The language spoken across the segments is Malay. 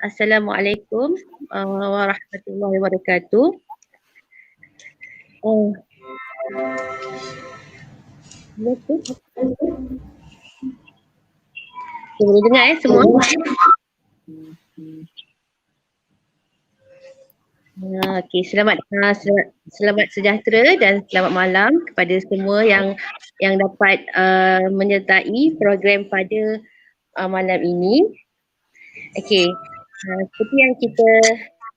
Assalamualaikum warahmatullahi wabarakatuh. Boleh dengar semua? Okey, selamat sejahtera dan selamat malam kepada semua yang dapat menyertai program pada malam ini. Okey, seperti yang kita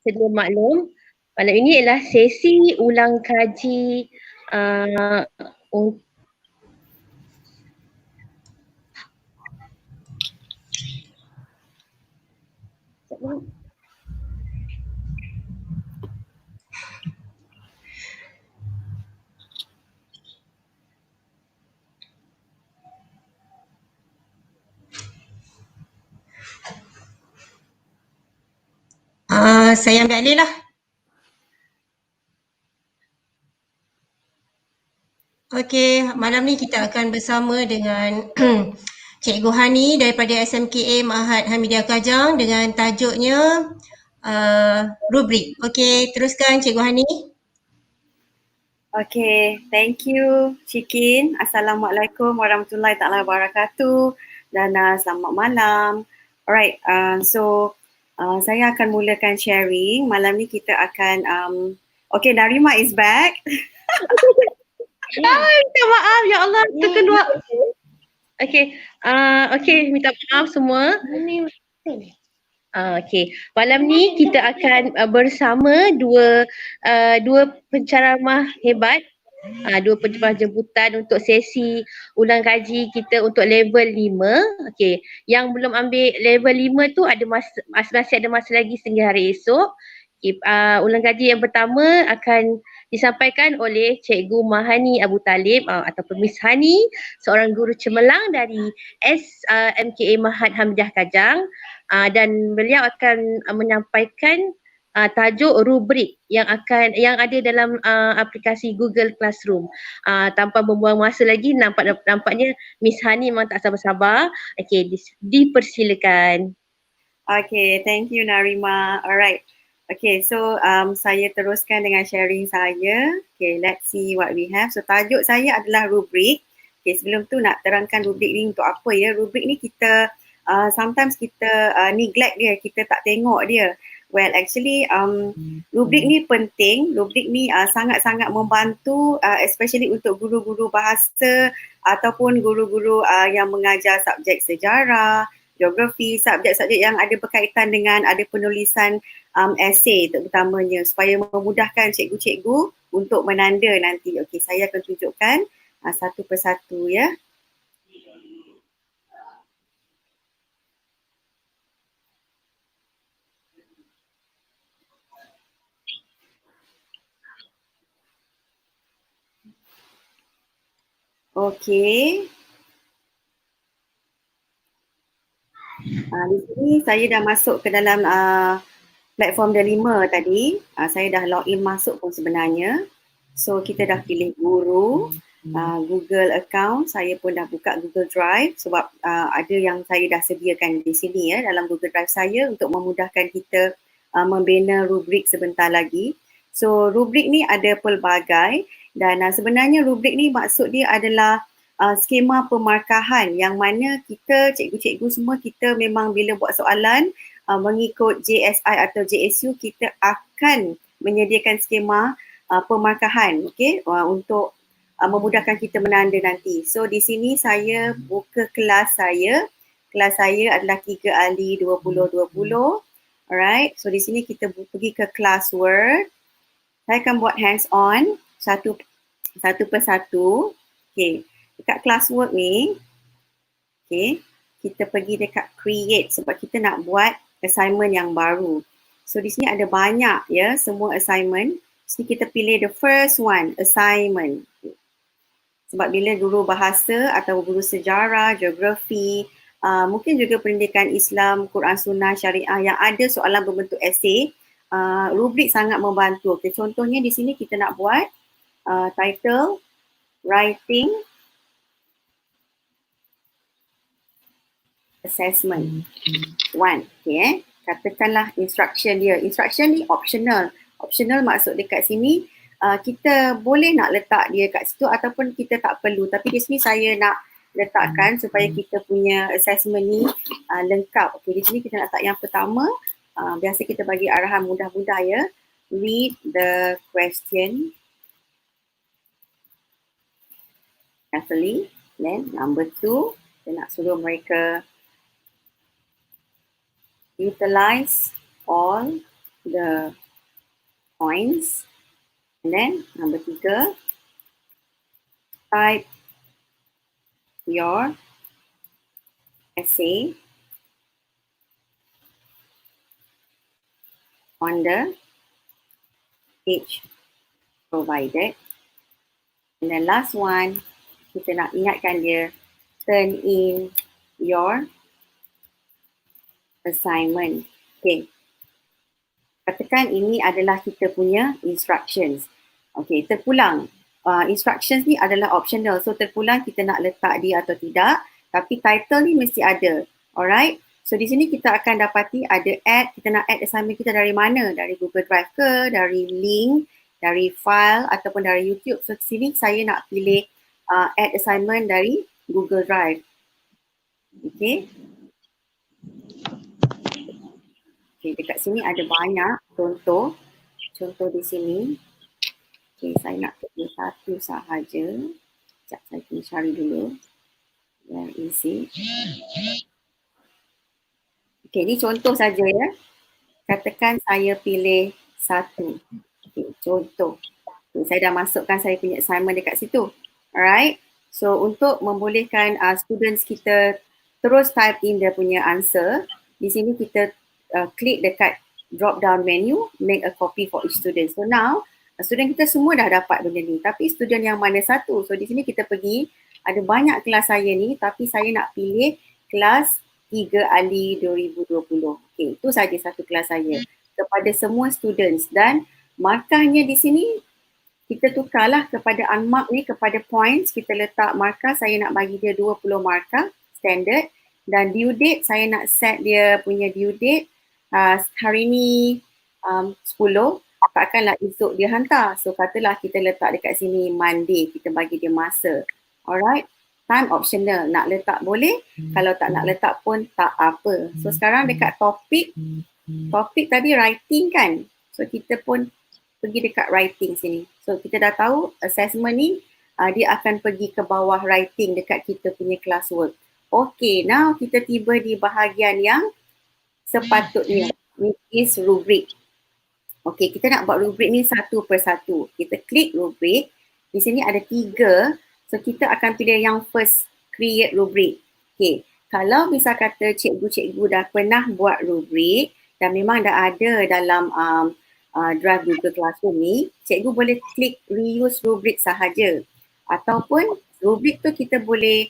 sedia maklum, malam ini adalah sesi ulang kaji Saya ambil alih lah. Okey, malam ni kita akan bersama dengan Cikgu Hani daripada SMKA Mahat Hamidiah Kajang dengan tajuknya rubrik. Okey, teruskan Cikgu Hani. Okay, thank you Cikin. Assalamualaikum warahmatullahi taala wabarakatuh dan selamat malam. Alright, saya akan mulakan sharing. Malam ni kita akan okay, Narima is back. Minta maaf, ya Allah, terkeluar. Okay, minta maaf semua. Okay, malam ni kita akan bersama dua penceramah hebat, dua penceramah jemputan untuk sesi ulang kaji kita untuk level 5. Okay, yang belum ambil level 5 tu masih ada masa lagi sehingga hari esok. Okay, ulang kaji yang pertama akan disampaikan oleh Cikgu Mahani Abu Talib ataupun Miss Hani, seorang guru cemerlang dari SMKA Mahat Hamidiah Kajang. Dan beliau akan menyampaikan tajuk rubrik yang ada dalam aplikasi Google Classroom. Tanpa membuang masa lagi, nampaknya Miss Hani memang tak sabar-sabar. Okey, dipersilakan. Okay, thank you Narima. Alright. Okay, so saya teruskan dengan sharing saya. Okay, let's see what we have. So tajuk saya adalah rubrik. Okay, sebelum tu nak terangkan rubrik ni untuk apa ya. Rubrik ni kita sometimes kita neglect dia, kita tak tengok dia. Well, actually rubrik ni penting. Rubrik ni sangat-sangat membantu especially untuk guru-guru bahasa ataupun guru-guru yang mengajar subjek sejarah, geografi, subjek-subjek yang ada berkaitan dengan ada penulisan esei terutamanya supaya memudahkan cikgu-cikgu untuk menanda nanti. Okey, saya akan tunjukkan satu persatu ya. Okey. Di sini saya dah masuk ke dalam platform Delima tadi. Saya dah login masuk pun sebenarnya. So kita dah pilih guru, Google account, saya pun dah buka Google Drive sebab ada yang saya dah sediakan di sini ya dalam Google Drive saya untuk memudahkan kita membina rubrik sebentar lagi. So rubrik ni ada pelbagai dan sebenarnya rubrik ni maksud dia adalah skema pemarkahan yang mana kita, cikgu-cikgu semua kita memang bila buat soalan mengikut JSI atau JSU kita akan menyediakan skema pemarkahan untuk memudahkan kita menanda nanti. So di sini saya buka kelas saya. Kelas saya adalah 3 Ali 2020. Alright, so di sini kita pergi ke classwork. Saya akan buat hands on satu persatu. Okay. Dekat classwork ni, okay, kita pergi dekat create sebab kita nak buat assignment yang baru. So di sini ada banyak ya, semua assignment. Sini kita pilih the first one, assignment. Sebab bila guru bahasa atau guru sejarah, geografi, mungkin juga pendidikan Islam, Quran Sunnah, Syariah yang ada soalan berbentuk esei, rubrik sangat membantu. Okay, contohnya di sini kita nak buat title, writing, assessment 1. Okay, katakanlah instruction dia. Instruction ni optional. Optional maksud dekat sini kita boleh nak letak dia kat situ ataupun kita tak perlu. Tapi di sini saya nak letakkan supaya kita punya assessment ni lengkap. Okey, di sini kita nak letak yang pertama. Biasa kita bagi arahan mudah-mudah ya. Read the question carefully. Then number 2, kita nak suruh mereka utilize all the points. And then number 3, type your essay on the page provided. And then last one, kita nak ingatkan dia, turn in your assignment. Okay. Katakan ini adalah kita punya instructions. Okay, terpulang. Instructions ni adalah optional. So terpulang kita nak letak dia atau tidak. Tapi title ni mesti ada. Alright. So di sini kita akan dapati ada add. Kita nak add assignment kita dari mana? Dari Google Drive ke? Dari link? Dari file? Ataupun dari YouTube? So di sini saya nak pilih add assignment dari Google Drive. Okay. Okay, dekat sini ada banyak contoh. Contoh di sini. Okay, saya nak pilih satu sahaja. Sekejap saya kena cari dulu. Where is it? Okay, ni contoh saja ya. Katakan saya pilih satu. Okay, contoh. Okay, saya dah masukkan saya punya assignment dekat situ. Alright. So untuk membolehkan students kita terus type in dia punya answer, di sini kita klik dekat drop down menu, make a copy for each student. So now student kita semua dah dapat benda ni, tapi student yang mana satu? So di sini kita pergi, ada banyak kelas saya ni, tapi saya nak pilih kelas 3 Ali 2020. Okay, itu saja satu kelas saya kepada semua students, dan markahnya di sini kita tukarlah kepada unmarked ni kepada points. Kita letak markah, saya nak bagi dia 20 markah standard, dan due date saya nak set dia punya due date hari ni 10, takkanlah esok dia hantar. So katalah kita letak dekat sini Monday, kita bagi dia masa. Alright, time optional, nak letak boleh, kalau tak nak letak pun tak apa. So sekarang dekat topik tadi writing kan, so kita pun pergi dekat writing sini. So kita dah tahu assessment ni dia akan pergi ke bawah writing dekat kita punya classwork. Okay, now kita tiba di bahagian yang sepatutnya, which is rubric. Okay, kita nak buat rubric ni satu persatu. Kita klik rubric. Di sini ada 3. So kita akan pilih yang first, create rubric. Okay, kalau misal kata cikgu-cikgu dah pernah buat rubric dan memang dah ada dalam Drive Google Classroom ni, cikgu boleh klik reuse rubric sahaja. Ataupun rubric tu kita boleh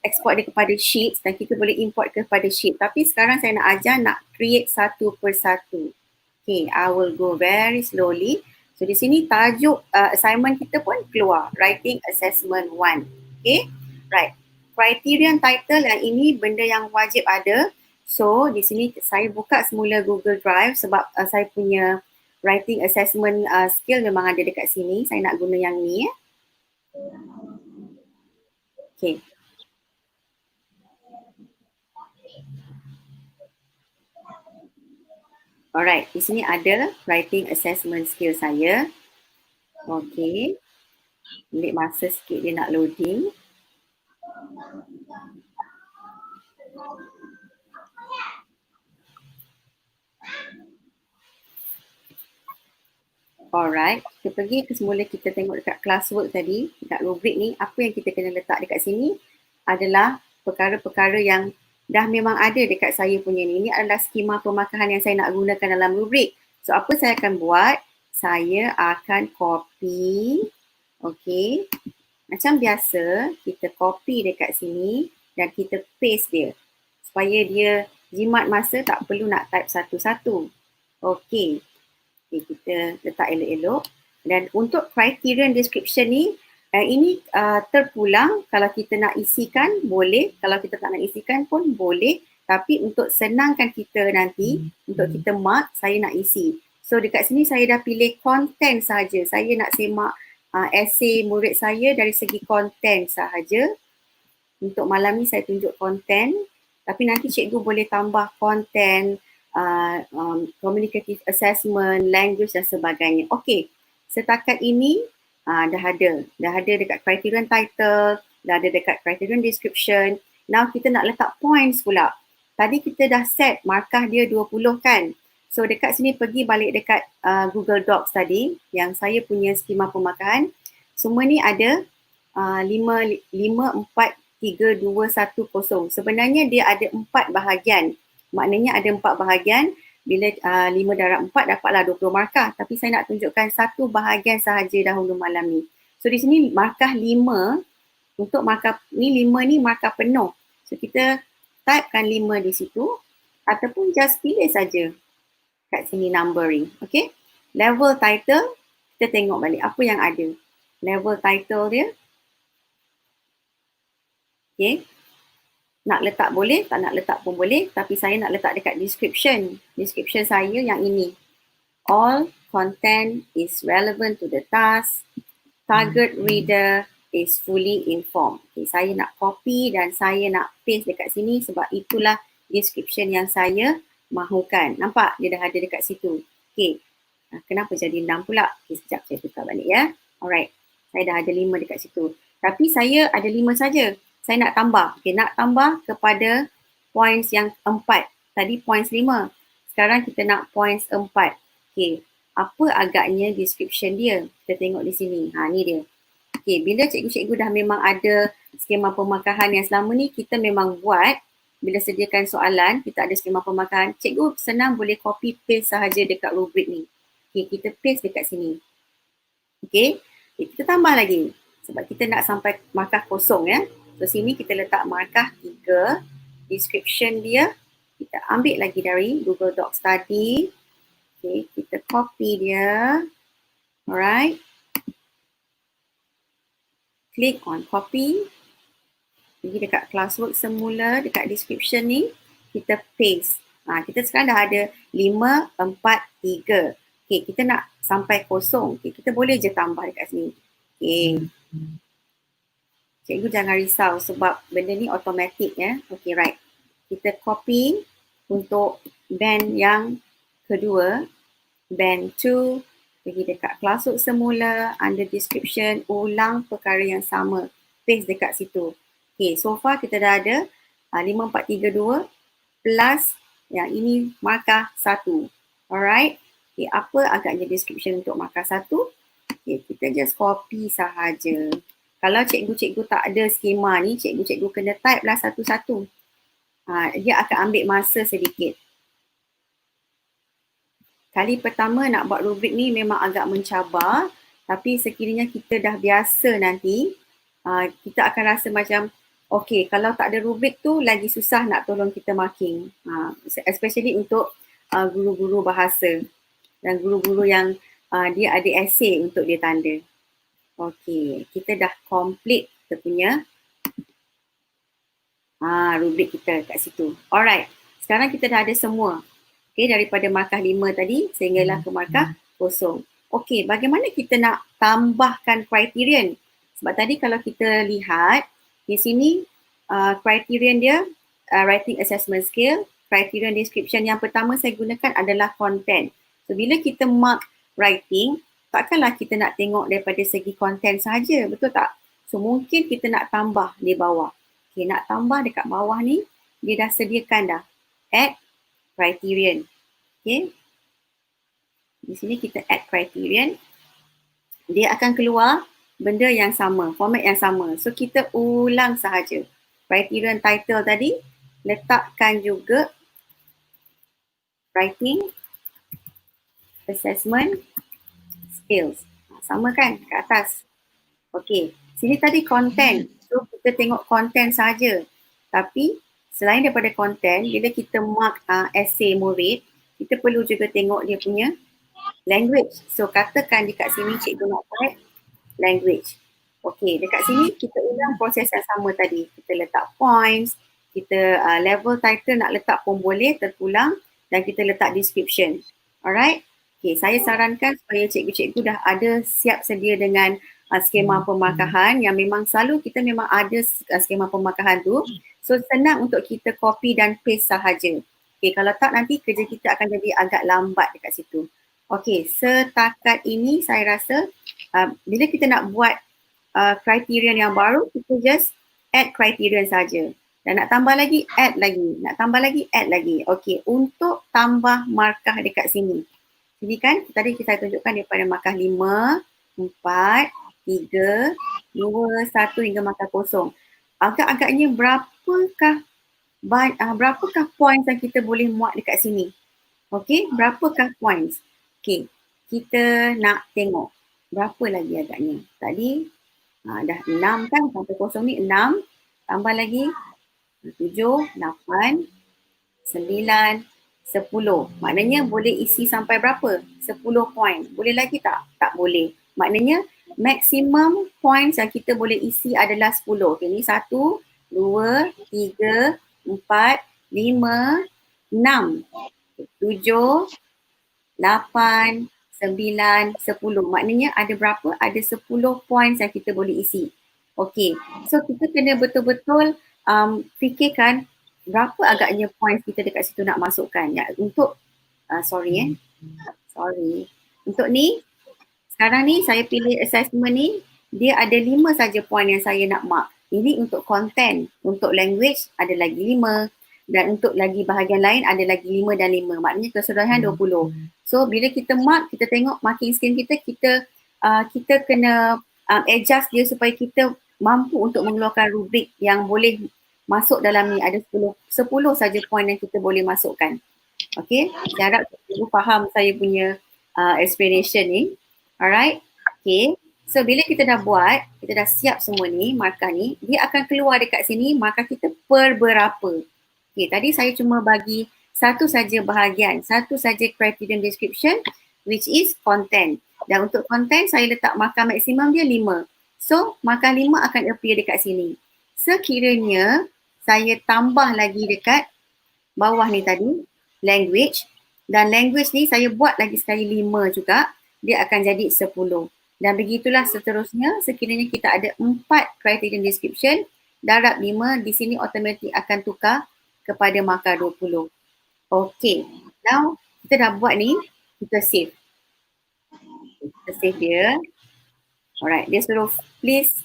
export dia kepada sheets dan kita boleh import kepada sheet. Tapi sekarang saya nak ajar nak create satu persatu. Okay, I will go very slowly. So di sini tajuk assignment kita pun keluar, Writing Assessment 1. Okay, right. Criterion title yang ini benda yang wajib ada. So di sini saya buka semula Google Drive sebab saya punya writing assessment skill memang ada dekat sini. Saya nak guna yang ni ya. Okay. Alright, di sini ada writing assessment skill saya. Okay. Ambil masa sikit dia nak loading. Alright, kita pergi ke semula, kita tengok dekat classwork tadi, dekat rubric ni, apa yang kita kena letak dekat sini adalah perkara-perkara yang dah memang ada dekat saya punya ni. Ini adalah skema pemakahan yang saya nak gunakan dalam rubric. So apa saya akan buat? Saya akan copy, okay. Macam biasa, kita copy dekat sini dan kita paste dia. Supaya dia jimat masa, tak perlu nak type satu-satu. Okay. Okay, kita letak elok-elok. Dan untuk criterion description ni, ini terpulang. Kalau kita nak isikan, boleh. Kalau kita tak nak isikan pun boleh. Tapi untuk senangkan kita nanti, untuk kita mark, saya nak isi. So dekat sini saya dah pilih konten saja. Saya nak semak esei murid saya dari segi konten sahaja. Untuk malam ni saya tunjuk konten. Tapi nanti cikgu boleh tambah konten, communicative assessment, language dan sebagainya. Okey, setakat ini dah ada dekat criterion title, dah ada dekat criterion description. Now kita nak letak points pula. Tadi kita dah set markah dia 20 kan. So dekat sini pergi balik dekat Google Docs tadi yang saya punya skema pemakahan. Semua ni ada 5, 4, 3, 2, 1, 0. Sebenarnya dia ada 4 bahagian. Maknanya ada 4 bahagian. Bila 5 darab 4 dapatlah 20 markah. Tapi saya nak tunjukkan satu bahagian sahaja dahulu malam ni. So di sini markah 5. Untuk markah ni 5 ni markah penuh. So kita typekan 5 di situ. Ataupun just pilih saja kat sini numbering. Okay. Level title. Kita tengok balik apa yang ada. Level title dia. Okay. Nak letak boleh, tak nak letak pun boleh. Tapi saya nak letak dekat description. Description saya yang ini. All content is relevant to the task. Target reader is fully informed. Okay, saya nak copy dan saya nak paste dekat sini sebab itulah description yang saya mahukan. Nampak? Dia dah ada dekat situ. Okay. Kenapa jadi 6 pula? Okay, sekejap saya tukar balik ya. Alright. Saya dah ada 5 dekat situ. Tapi saya ada 5 saja. Saya nak tambah. Okay, nak tambah kepada points yang 4. Tadi points 5. Sekarang kita nak points 4. Okay, apa agaknya description dia? Kita tengok di sini. Ni dia. Okay, bila cikgu-cikgu dah memang ada skema pemakahan yang selama ni kita memang buat, bila sediakan soalan, kita ada skema pemakahan, cikgu senang boleh copy paste sahaja dekat rubrik ni. Okay, kita paste dekat sini. Okay, kita tambah lagi. Sebab kita nak sampai markah kosong ya. So sini kita letak markah 3. Description dia, kita ambil lagi dari Google Docs tadi. Okay, kita copy dia. Alright. Click on copy. Pergi dekat classwork semula, dekat description ni, kita paste. Kita sekarang dah ada 5, 4, 3. Okay, kita nak sampai kosong. Okay, kita boleh je tambah dekat sini. Okay. Cikgu jangan risau sebab benda ni automatic ya. Okay, right. Kita copy untuk band yang kedua. Band 2. Pergi dekat classwork semula, under description, ulang perkara yang sama. Paste dekat situ. Okay, so far kita dah ada 5, 4, 3, 2 plus yang ini markah 1. Alright. Okay, apa agaknya description untuk markah 1? Okay, kita just copy sahaja. Kalau cikgu-cikgu tak ada skema ni, cikgu-cikgu kena type lah satu-satu. Dia akan ambil masa sedikit. Kali pertama nak buat rubrik ni memang agak mencabar. Tapi sekiranya kita dah biasa nanti, kita akan rasa macam, okay, kalau tak ada rubrik tu lagi susah nak tolong kita marking. Especially untuk guru-guru bahasa dan guru-guru yang dia ada essay untuk dia tanda. Okay, kita dah complete kita punya rubrik kita kat situ. Alright, sekarang kita dah ada semua. Okay, daripada markah 5 tadi sehinggalah ke markah kosong. Okay, bagaimana kita nak tambahkan criterion? Sebab tadi kalau kita lihat di sini criterion dia writing assessment skill, criterion description yang pertama saya gunakan adalah content. So bila kita mark writing, takkanlah kita nak tengok daripada segi konten sahaja, betul tak? So mungkin kita nak tambah di bawah. Okay, nak tambah dekat bawah ni, dia dah sediakan dah. Add criterion. Okay. Di sini kita add criterion. Dia akan keluar benda yang sama, format yang sama. So kita ulang sahaja. Criterion title tadi, letakkan juga writing assessment skills. Sama kan kat atas. Okey, sini tadi content. So kita tengok content saja. Tapi selain daripada content, bila kita mark essay murid, kita perlu juga tengok dia punya language. So katakan dekat sini cikgu nak type language. Okey, dekat sini kita ulang proses yang sama tadi. Kita letak points, Kita level title nak letak pun boleh, terpulang, dan kita letak description. Alright? Okay, saya sarankan supaya cikgu-cikgu dah ada siap sedia dengan skema pemarkahan yang memang selalu kita memang ada skema pemarkahan tu. So senang untuk kita copy dan paste sahaja. Okay, kalau tak nanti kerja kita akan jadi agak lambat dekat situ. Okay, setakat ini saya rasa bila kita nak buat criterion yang baru, kita just add criterion saja. Dan nak tambah lagi, add lagi. Nak tambah lagi, add lagi. Okay, untuk tambah markah dekat sini. Jadi kan tadi saya tunjukkan daripada markah 5, 4, 3, 2, 1 hingga markah kosong. Agak-agaknya berapakah points yang kita boleh muat dekat sini? Okay, berapakah points? Okay, kita nak tengok berapa lagi agaknya. Tadi dah 6 kan, sampai kosong ni 6. Tambah lagi 7, 8, 9, 10. Maknanya boleh isi sampai berapa? 10 poin. Boleh lagi tak? Tak boleh. Maknanya maksimum points yang kita boleh isi adalah 10. Okay, ni 1, 2, 3, 4, 5, 6, 7, 8, 9, 10. Maknanya ada berapa? Ada 10 points yang kita boleh isi. Okay, so kita kena betul-betul fikirkan berapa agaknya points kita dekat situ nak masukkan. Ya, untuk, untuk ni, sekarang ni saya pilih assessment ni, dia ada 5 saja poin yang saya nak mark. Ini untuk content, untuk language ada lagi 5 dan untuk lagi bahagian lain ada lagi 5 dan 5. Maknanya keseluruhan 20. So bila kita mark, kita tengok marking scheme kita kena adjust dia supaya kita mampu untuk mengeluarkan rubrik yang boleh masuk dalam ni. Ada 10 saja poin yang kita boleh masukkan. Okay, saya harap cikgu faham saya punya explanation ni. Alright, okay. So bila kita dah buat, kita dah siap semua ni, markah ni, dia akan keluar dekat sini markah kita per berapa. Okay, tadi saya cuma bagi satu saja bahagian, satu saja criterion description, which is content. Dan untuk content saya letak markah maksimum dia 5. So markah 5 akan appear dekat sini. Sekiranya saya tambah lagi dekat bawah ni tadi, language, dan language ni saya buat lagi sekali 5 juga, dia akan jadi 10. Dan begitulah seterusnya, sekiranya kita ada 4 criterion description, darab 5, di sini automatik akan tukar kepada markah 20. Okay, now kita dah buat ni, kita save. Kita save dia. Alright, dia suruh please,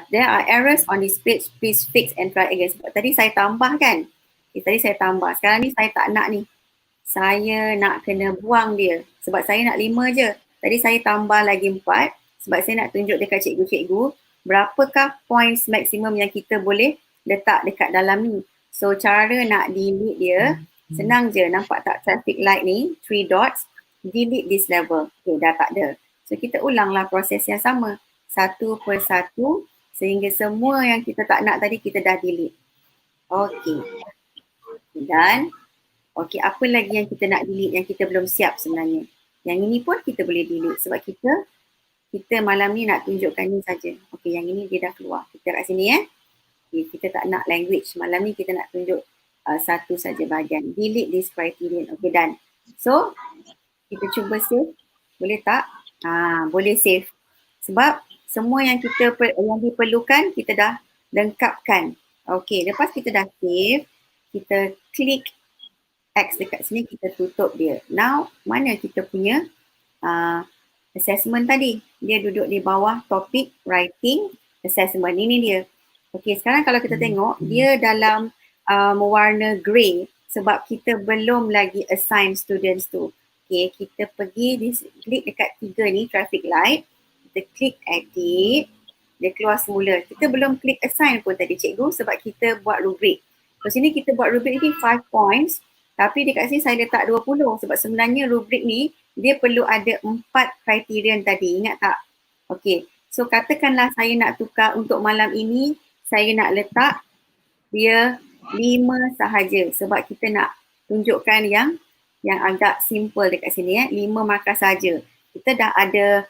there are errors on this page, please fix and try again. Sebab tadi saya tambah kan? Tadi saya tambah, sekarang ni saya tak nak ni. Saya nak kena buang dia sebab saya nak 5 je. Tadi saya tambah lagi 4 sebab saya nak tunjuk dekat cikgu-cikgu berapakah points maksimum yang kita boleh letak dekat dalam ni. So cara nak delete dia, senang je, nampak tak traffic light ni, 3 dots, delete this level. Okay, dah tak ada. So kita ulanglah proses yang sama, satu per satu sehingga semua yang kita tak nak tadi kita dah delete. Okay. Dan okay, apa lagi yang kita nak delete yang kita belum siap sebenarnya. Yang ini pun kita boleh delete sebab kita malam ni nak tunjukkan ni saja. Okay, yang ini dia dah keluar. Kita kat sini Okay, kita tak nak language. Malam ni kita nak tunjuk satu saja bahagian. Delete this criterion. Okay, done. So, kita cuba save. Boleh tak? Boleh save. Sebab semua yang yang diperlukan kita dah lengkapkan. Okay, lepas kita dah save, kita klik X dekat sini, kita tutup dia. Now, mana kita punya assessment tadi? Dia duduk di bawah topik writing assessment. Ini dia. Okay, sekarang kalau kita tengok, dia dalam warna grey sebab kita belum lagi assign students tu. Okay, kita pergi, klik dekat 3 ni, traffic light. Kita klik edit, dia keluar semula. Kita belum klik assign pun tadi cikgu sebab kita buat rubrik. So sini kita buat rubrik ni 5 points. Tapi dekat sini saya letak 20 sebab sebenarnya rubrik ni dia perlu ada 4 criterion tadi, ingat tak? Okay, so katakanlah saya nak tukar untuk malam ini, saya nak letak dia 5 sahaja sebab kita nak tunjukkan yang agak simple dekat sini 5 markah saja. Kita dah ada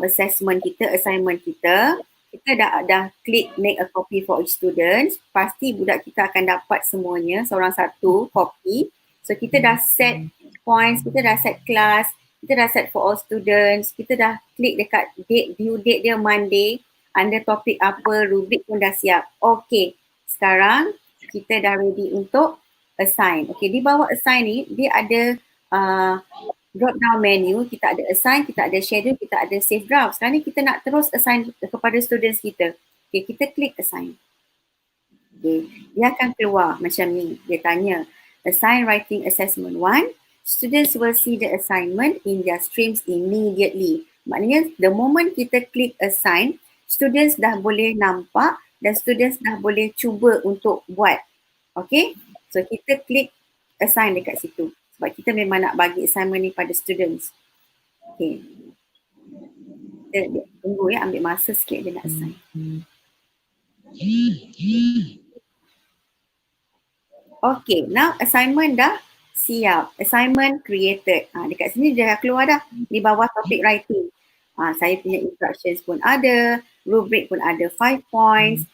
assessment kita, assignment kita. kita dah klik make a copy for each student, pasti budak kita akan dapat semuanya seorang satu copy. So kita dah set points, kita dah set class, kita dah set for all students, kita dah klik dekat date, due date dia Monday, under topik apa, rubrik pun dah siap. Okay, sekarang kita dah ready untuk assign. Okay, di bawah assign ni dia ada drop down menu, kita ada assign, kita ada schedule, kita ada save draft. Sekarang ni kita nak terus assign kepada students kita. Okay, kita klik assign. Okay, dia akan keluar macam ni. Dia tanya, assign writing assessment 1, students will see the assignment in their streams immediately. Maknanya the moment kita klik assign, students dah boleh nampak dan students dah boleh cuba untuk buat. Okay, so kita klik assign dekat situ. Sebab kita memang nak bagi assignment ni pada students. Okay. Dia tunggu ya, ambil masa sikit dia nak assign. Okay, now assignment dah siap. Assignment created. Dekat sini dia dah keluar dah. Di bawah topik writing. Saya punya instructions pun ada. Rubric pun ada 5 points.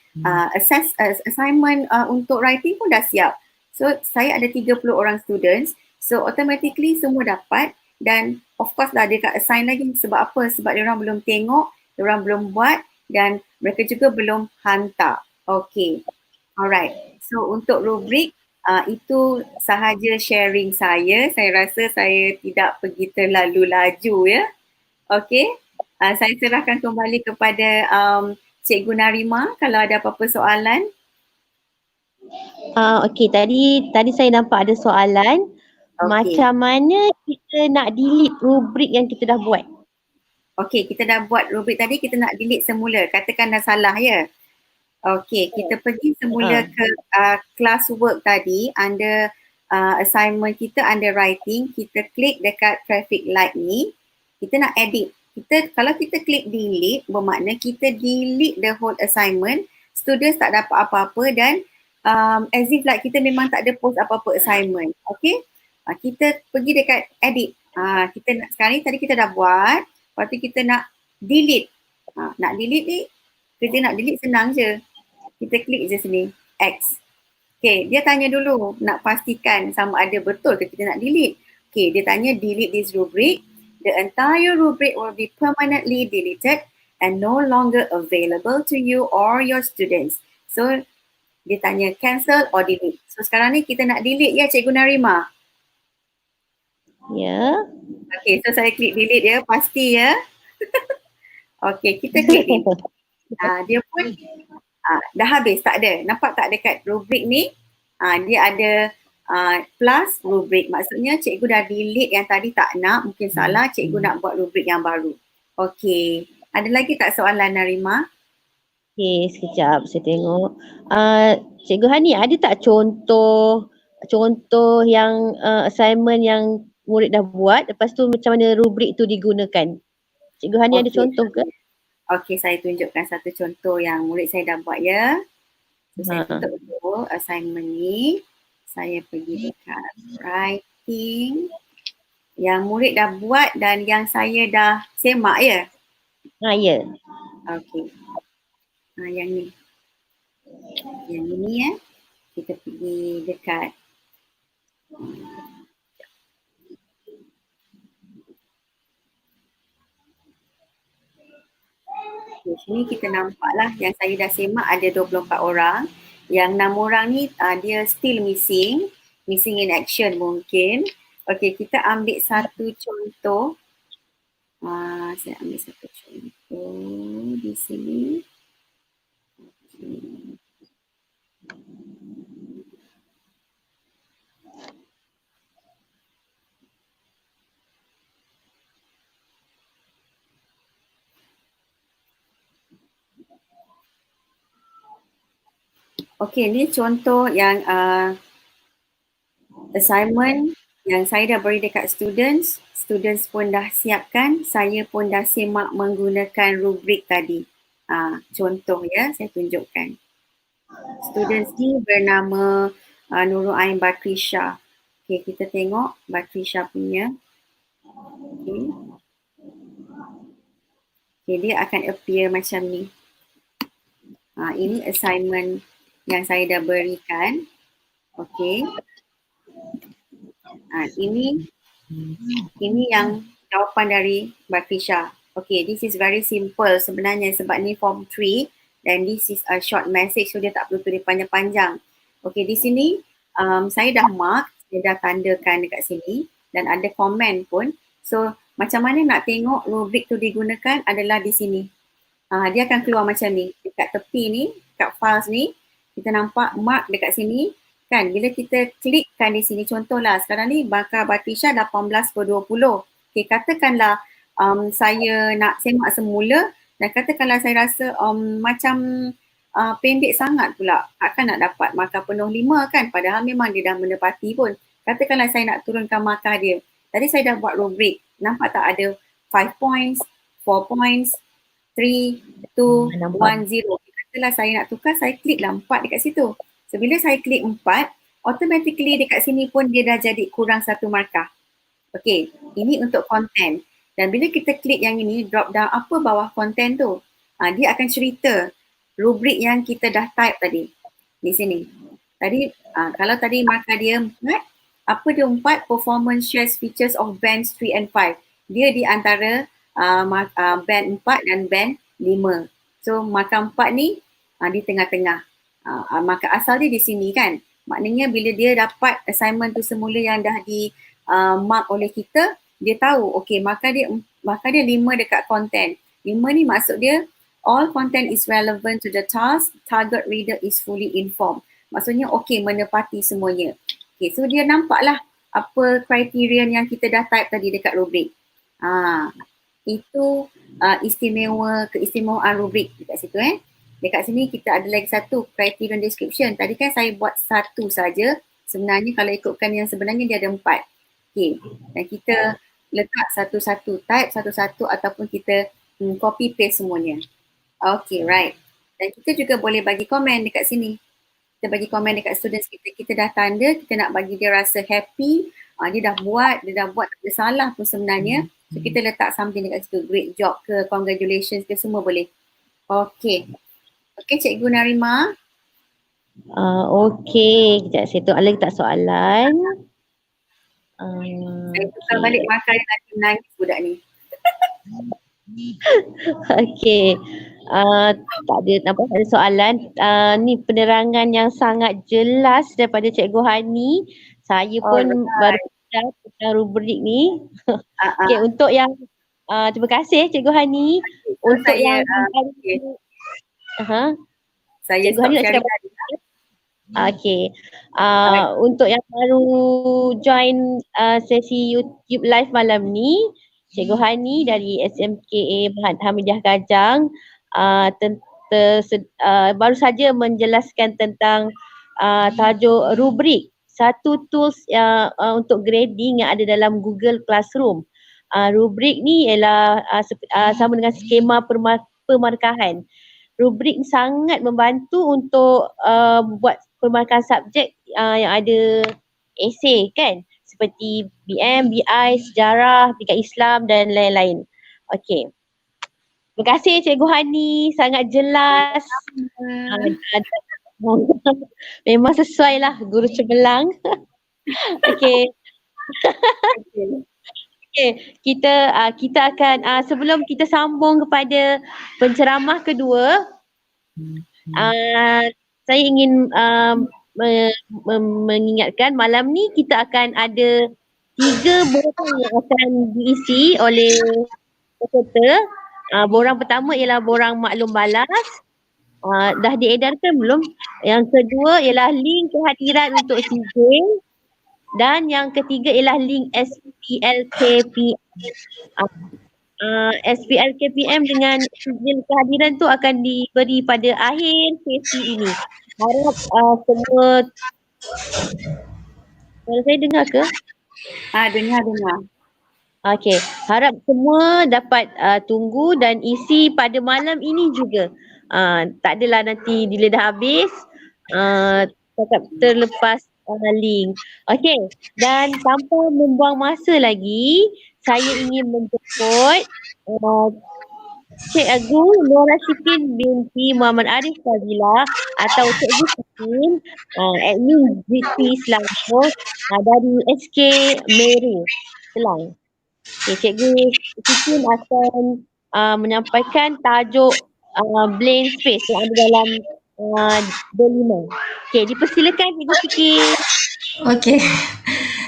Assignment untuk writing pun dah siap. So saya ada 30 orang students. So automatically semua dapat dan of course lah dia kat assign lagi. Sebab apa? Sebab diorang belum tengok, diorang belum buat dan mereka juga belum hantar. Okay. Alright. So untuk rubrik itu sahaja sharing saya. Saya rasa saya tidak pergi terlalu laju ya. Okay. Saya serahkan kembali kepada Cikgu Narima kalau ada apa-apa soalan. Okay, tadi saya nampak ada soalan. Okay. Macam mana kita nak delete rubrik yang kita dah buat? Okay, kita dah buat rubrik tadi, kita nak delete semula. Katakan dah salah ya. Okay, kita pergi semula ke classwork tadi, under assignment kita, under writing, kita klik dekat traffic light ni, kita nak edit. Kalau kita klik delete, bermakna kita delete the whole assignment, students tak dapat apa-apa dan as if like kita memang tak ada post apa-apa assignment. Okay? Kita pergi dekat edit. Kita nak, sekarang ni tadi kita dah buat, lepas tu kita nak delete. Nak delete ni, kita nak delete senang je. Kita klik je sini, X. Okay, dia tanya dulu nak pastikan sama ada betul ke kita nak delete. Okay, dia tanya delete this rubric. The entire rubric will be permanently deleted and no longer available to you or your students. So, dia tanya cancel or delete. So, sekarang ni kita nak delete ya Cikgu Narima? Ya. Okay, so saya klik delete ya, pasti ya. Okay, kita klik ni. Dia pun dah habis, tak ada. Nampak tak dekat rubrik ni? Dia ada plus rubrik. Maksudnya cikgu dah delete yang tadi tak nak, mungkin salah, cikgu nak buat rubrik yang baru. Okay, ada lagi tak soalan Narima? Okay, sekejap saya tengok. Cikgu Hani, ada tak contoh yang assignment yang murid dah buat, lepas tu macam mana rubrik tu digunakan? Cikgu Hani ada contoh ke? Okay, saya tunjukkan satu contoh yang murid saya dah buat ya. So, saya tutup dulu assignment ni. Saya pergi dekat writing. Yang murid dah buat dan yang saya dah semak ya? Ya. Okay. Yang ni. Yang ini ya. Kita pergi dekat okay, sini kita nampaklah yang saya dah semak ada 24 orang. Yang 6 orang ni dia still missing in action mungkin. Okay, kita ambil satu contoh. Saya ambil satu contoh di sini. Okay. Okay, ni contoh yang assignment yang saya dah beri dekat students. Students pun dah siapkan, saya pun dah semak menggunakan rubrik tadi. Contoh ya, saya tunjukkan. Students ni bernama Nurul Ain Batrisha. Okay, kita tengok Batrisha punya. Okay, dia akan appear macam ni. Ini assignment yang saya dah berikan. Okey. Ini yang jawapan dari Batrisha. Okay, this is very simple sebenarnya sebab ni form 3 dan this is a short message so dia tak perlu tulis panjang-panjang. Okay, di sini saya dah mark, saya dah tandakan dekat sini dan ada komen pun. So, macam mana nak tengok rubrik tu digunakan adalah di sini. Dia akan keluar macam ni. Dekat tepi ni, dekat files ni, kita nampak mark dekat sini. Kan, bila kita klikkan di sini, contohlah sekarang ni markah Batrisha 18/20. Okay, katakanlah saya nak semak semula dan katakanlah saya rasa macam pendek sangat pula, akan nak dapat markah penuh 5 kan, padahal memang dia dah menepati pun. Katakanlah saya nak turunkan markah dia. Tadi saya dah buat rubrik, nampak tak ada 5 points, 4 points, 3, 2, 1, 0. Katalah saya nak tukar, saya kliklah 4 dekat situ. So bila saya klik 4, automatically dekat sini pun dia dah jadi kurang 1 markah. Okay, ini untuk content. Dan bila kita klik yang ini, drop down apa bawah content tu, dia akan cerita rubrik yang kita dah type tadi di sini. Tadi kalau tadi markah dia 4, apa dia 4? Performance shares features of bands 3 and 5. Dia di antara band 4 dan band 5. So markah 4 ni di tengah-tengah. Markah asal dia di sini kan. Maknanya bila dia dapat assignment tu semula yang dah di mark oleh kita, dia tahu okey markah dia 5 dekat content. 5 ni maksud dia all content is relevant to the task, target reader is fully informed. Maksudnya okey menepati semuanya. Okey, so dia nampaklah apa kriteria yang kita dah type tadi dekat rubrik. Itu keistimewaan rubrik dekat situ Dekat sini kita ada lagi satu criterion description. Tadi kan saya buat satu saja. Sebenarnya kalau ikutkan yang sebenarnya dia ada 4. Okay. Dan kita letak satu-satu, type satu-satu ataupun kita copy paste semuanya. Okay, right. Dan kita juga boleh bagi komen dekat sini. Kita bagi komen dekat students kita. Kita dah tanda, kita nak bagi dia rasa happy. Dia dah buat tak ada salah pun sebenarnya. So kita letak something dekat situ. Great job ke, congratulations ke, semua boleh. Okay. Okay, Cikgu Narima. Okay, sekejap saya tengok lagi tak soalan. Saya tukar balik markah yang nanti menangis budak ni. Okay. Tak ada soalan. Ni penerangan yang sangat jelas daripada Cikgu Hani. Saya pun baru belajar tentang rubrik ni. Okay, untuk yang terima kasih Cikgu Hani. Untuk saya, saya Cikgu Hani nak cakap okay. Untuk yang baru join sesi YouTube live malam ni, Cikgu Hani dari SMKA Mahat Hamidiah Kajang baru saja menjelaskan tentang tajuk rubrik, satu tools untuk grading yang ada dalam Google Classroom. Rubrik ni ialah sama dengan skema pemarkahan. Rubrik sangat membantu untuk buat pemarkahan subjek yang ada esei kan, seperti BM, BI, sejarah, pendidikan Islam dan lain-lain. Okey. Terima kasih Cikgu Hani, sangat jelas. Memang sesuai lah guru cemerlang. Okey. Okay, kita akan sebelum kita sambung kepada penceramah kedua, saya ingin mengingatkan malam ni kita akan ada 3 borang yang akan diisi oleh peserta. Borang pertama ialah borang maklum balas. Dah diedarkan belum? Yang kedua ialah link kehadiran untuk CJ. Dan yang ketiga ialah link SPLKPM. SPLKPM dengan izin kehadiran tu akan diberi pada akhir sesi ini. Harap semua saya dengar ke? Dengar. Okey, harap semua dapat tunggu dan isi pada malam ini juga. Tak adalah nanti bila dah habis terlepas link. Okey, dan tanpa membuang masa lagi, saya ingin menjemput Cikgu Nora Shikin binti Muhammad Arif Fadila atau Cikgu Shikin, admin GP Selangor dari SK Meru, Selang. Okay, Cikgu Shikin akan menyampaikan tajuk blank space yang ada dalam D5. Okay, dipersilakan Cikgu Shikin. Okey.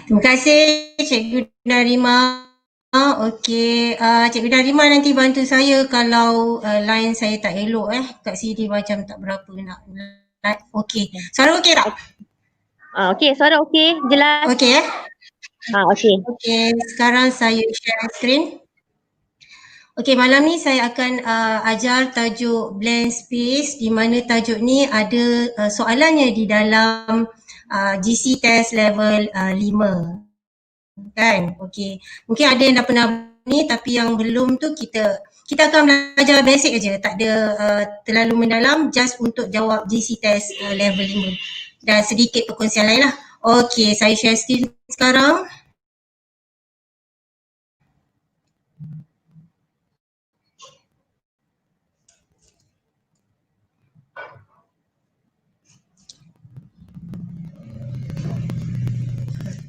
Terima kasih Cikgu Narima. Okey, Cikgu Narima nanti bantu saya kalau line saya tak elok kat sini macam tak berapa nak. Okey. Suara okey tak? Okey, suara okey, jelas. Okey Okey. Okey, sekarang saya share screen. Okey, malam ni saya akan ajar tajuk blank space di mana tajuk ni ada soalannya di dalam GC test level 5. Kan? Okey. Mungkin ada yang dah pernah ni tapi yang belum tu kita akan belajar basic aja, tak ada terlalu mendalam, just untuk jawab GC test level 5 dan sedikit perkongsian lain lah. Okey, saya share screen sekarang.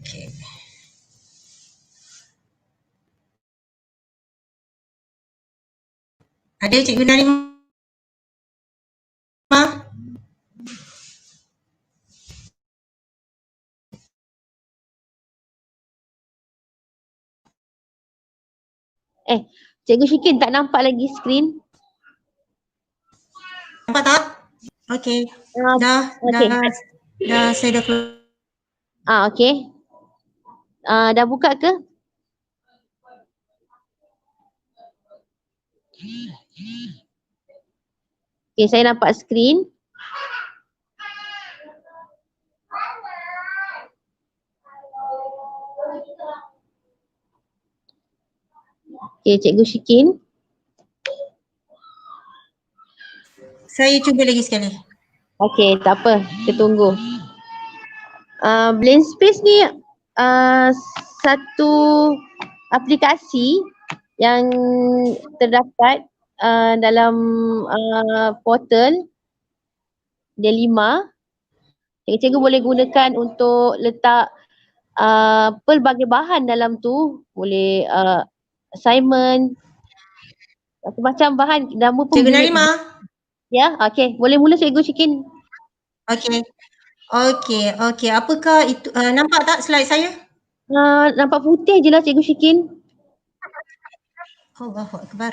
Okey. Ada Cikgu Narima? Cikgu Shikin tak nampak lagi skrin. Nampak tak? Okey. Dah saya dah keluar. Okey. Dah buka ke? Okey, saya nampak skrin. Okey, Cikgu Shikin. Saya cuba lagi sekali. Okey, tak apa. Kita tunggu. Blank space ni satu aplikasi yang terdapat dalam portal D5. Cikgu boleh gunakan untuk letak pelbagai bahan dalam tu. Boleh assignment, macam-macam bahan. Nama pun Cikgu Narima. Ya, okey. Boleh mula Cikgu Shikin. Okey. Apakah itu, nampak tak slide saya? Nampak putih je lah Cikgu Shikin. Allahu Akbar.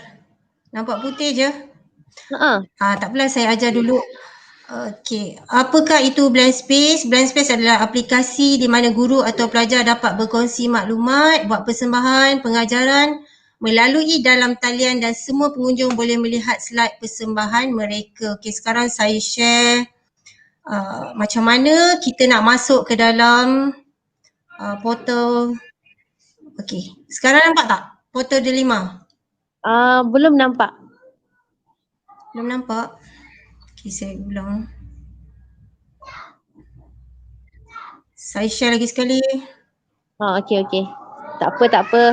Nampak putih je? Tak apalah, saya ajar dulu. Okey, apakah itu blank space? Blank space adalah aplikasi di mana guru atau pelajar dapat berkongsi maklumat, buat persembahan, pengajaran melalui dalam talian dan semua pengunjung boleh melihat slide persembahan mereka. Okey, sekarang saya share macam mana kita nak masuk ke dalam portal. Okey, sekarang nampak tak portal D5? Belum nampak. Belum nampak? Okey, saya ulang. Saya share lagi sekali. Okey. Tak apa.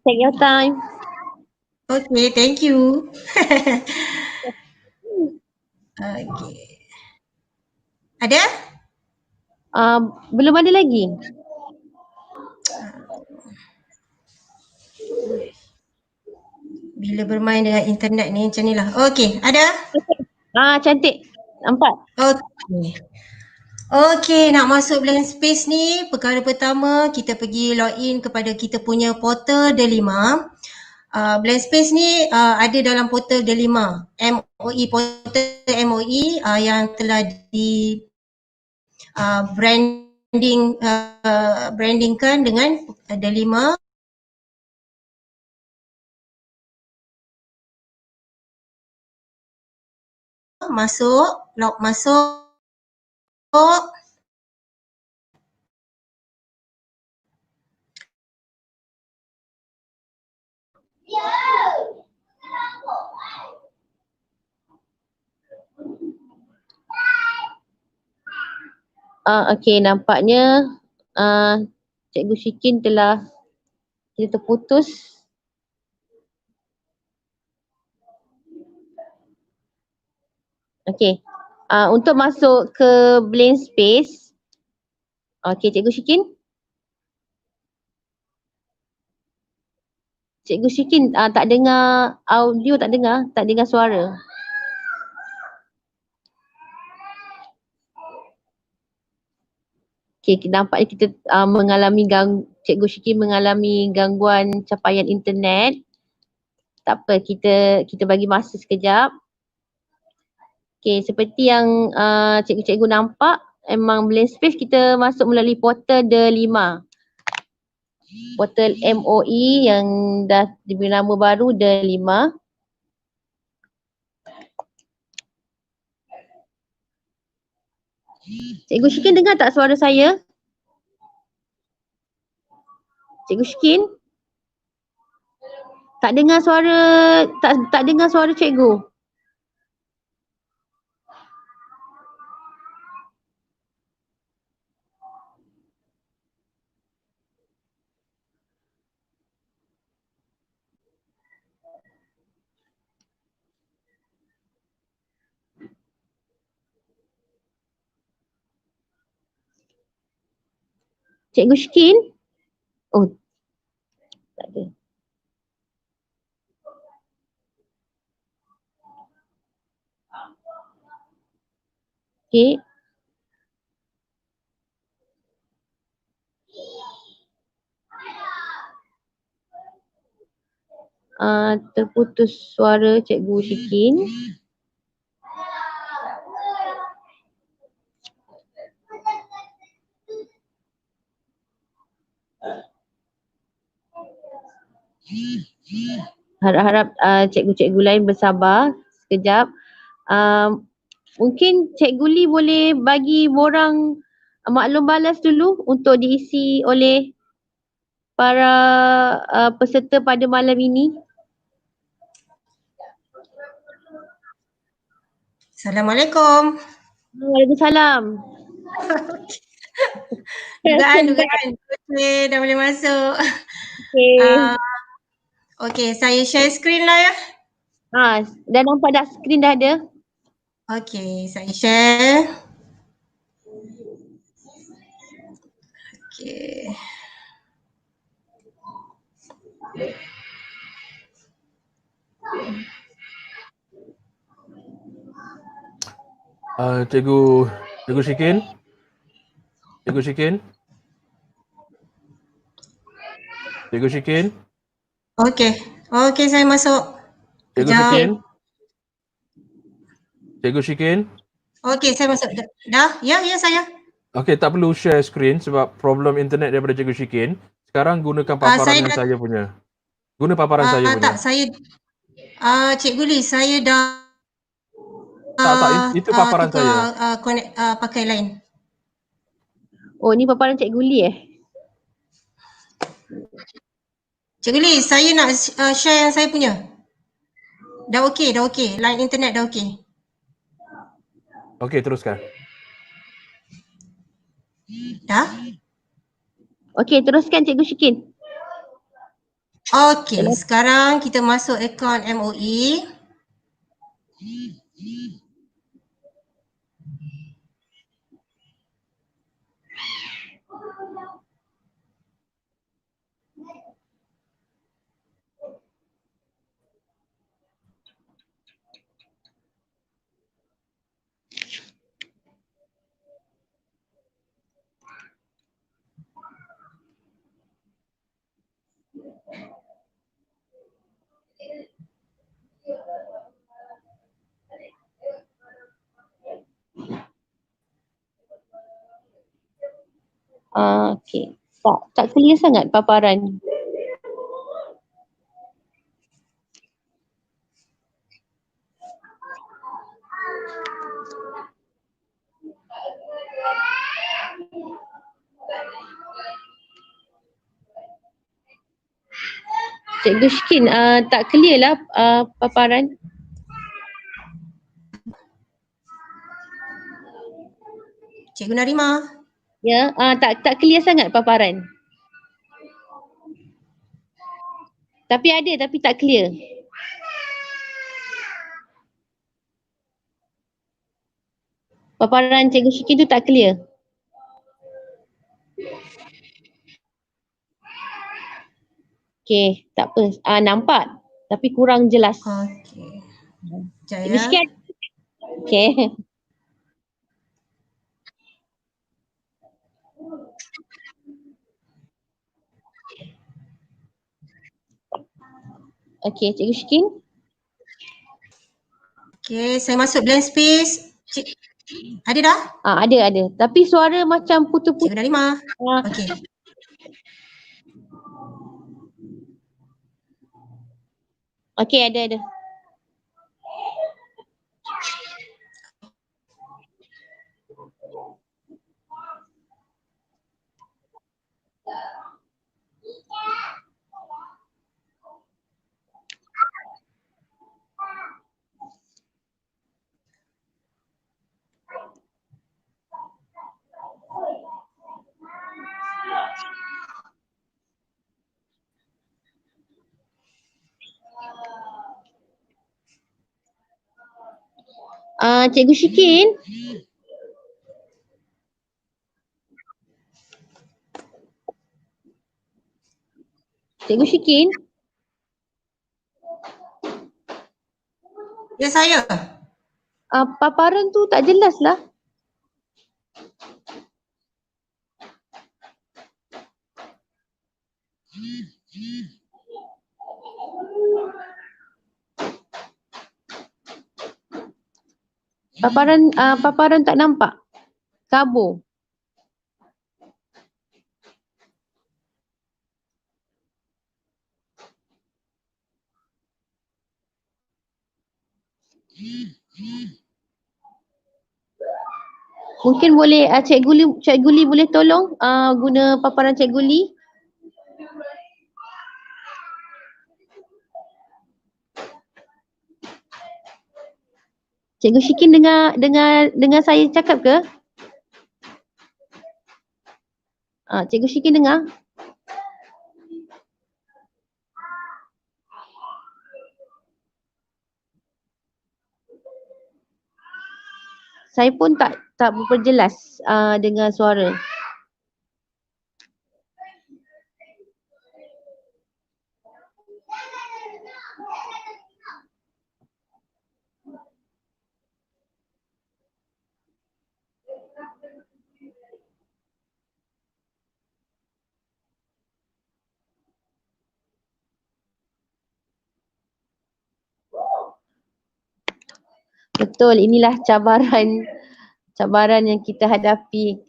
Take your time. Okay, thank you. Okay. Ada? Belum ada lagi. Bila bermain dengan internet ni macam ni lah. Okay, ada? Cantik. Nampak. Okay, nak masuk blank space ni, perkara pertama kita pergi login kepada kita punya portal D5. Blank space ni ada dalam portal D5. MOE, portal MOE yang telah di brandingkan dengan D5. Log masuk. Okey, nampaknya Cikgu Shikin telah terputus. Okey. Untuk masuk ke blank space. Okey, Cikgu Syikin. Cikgu Syikin tak dengar audio, tak dengar suara. Okey, nampaknya kita Cikgu Syikin mengalami gangguan capaian internet. Tak apa, kita bagi masa sekejap. Okey, seperti yang cikgu-cikgu nampak, memang blank space kita masuk melalui portal The 5. Portal MOE yang dah diberi nama baru The 5. Cikgu Syikin dengar tak suara saya? Cikgu Syikin? Tak dengar suara cikgu. Cikgu Syikin? Oh, tak ada. Okey. Terputus suara Cikgu Syikin. Harap-harap cikgu-cikgu lain bersabar sekejap. Mungkin Cikgu Lee boleh bagi borang maklum balas dulu untuk diisi oleh para peserta pada malam ini. Assalamualaikum. Waalaikumsalam. Dugaan. Okey, dah boleh masuk. Okey. Okey, saya share screen lah ya. Dah nampak dah, skrin dah ada. Okey, saya share. Okey. Cikgu Syikin? Cikgu Syikin? Cikgu Syikin? Okey, saya masuk. Cikgu Kejap. Syikin? Cikgu Syikin? Okey, saya masuk. Dah? Ya saya. Okey, tak perlu share screen sebab problem internet daripada Cikgu Syikin. Sekarang gunakan paparan Saya yang dah- saya punya. Guna paparan saya punya. Tak, saya Cikgu Lee, saya dah Tak, itu paparan tukar saya. connect, pakai lain. Oh, ni paparan Cikgu Lee Cikgu Lee, saya nak share yang saya punya. Dah okey. Line internet dah okey. Okey, teruskan. Dah? Okey, teruskan Cikgu Syikin. Okey, sekarang kita masuk akaun MOE. Okey. Tak clear sangat paparan. Cikgu Syikin, tak clear lah paparan. Cikgu Narima. Ya, tak clear sangat paparan. Tapi tak clear. Paparan Cikgu Shikin tu tak clear. Okay, tak apa. Nampak tapi kurang jelas. Okey. Sekejap Cikgu ya. Shikin. Okay. Okay, Cikgu Shikin. Okey, saya masuk blank space. Ada dah? Ada. Tapi suara macam putus-putus. Cikgu Narimah. Okey. Okay, ada. Cikgu Shikin. Cikgu Shikin. Ya, saya. Paparan tu tak jelas lah. Paparan tak nampak. Kabur. Mungkin boleh Cikgu Lee boleh tolong guna paparan Cikgu Lee. Cikgu Shikin dengar saya cakap ke? Cikgu Shikin dengar? Saya pun tak berperjelas dengan suara. Betul, inilah cabaran yang kita hadapi.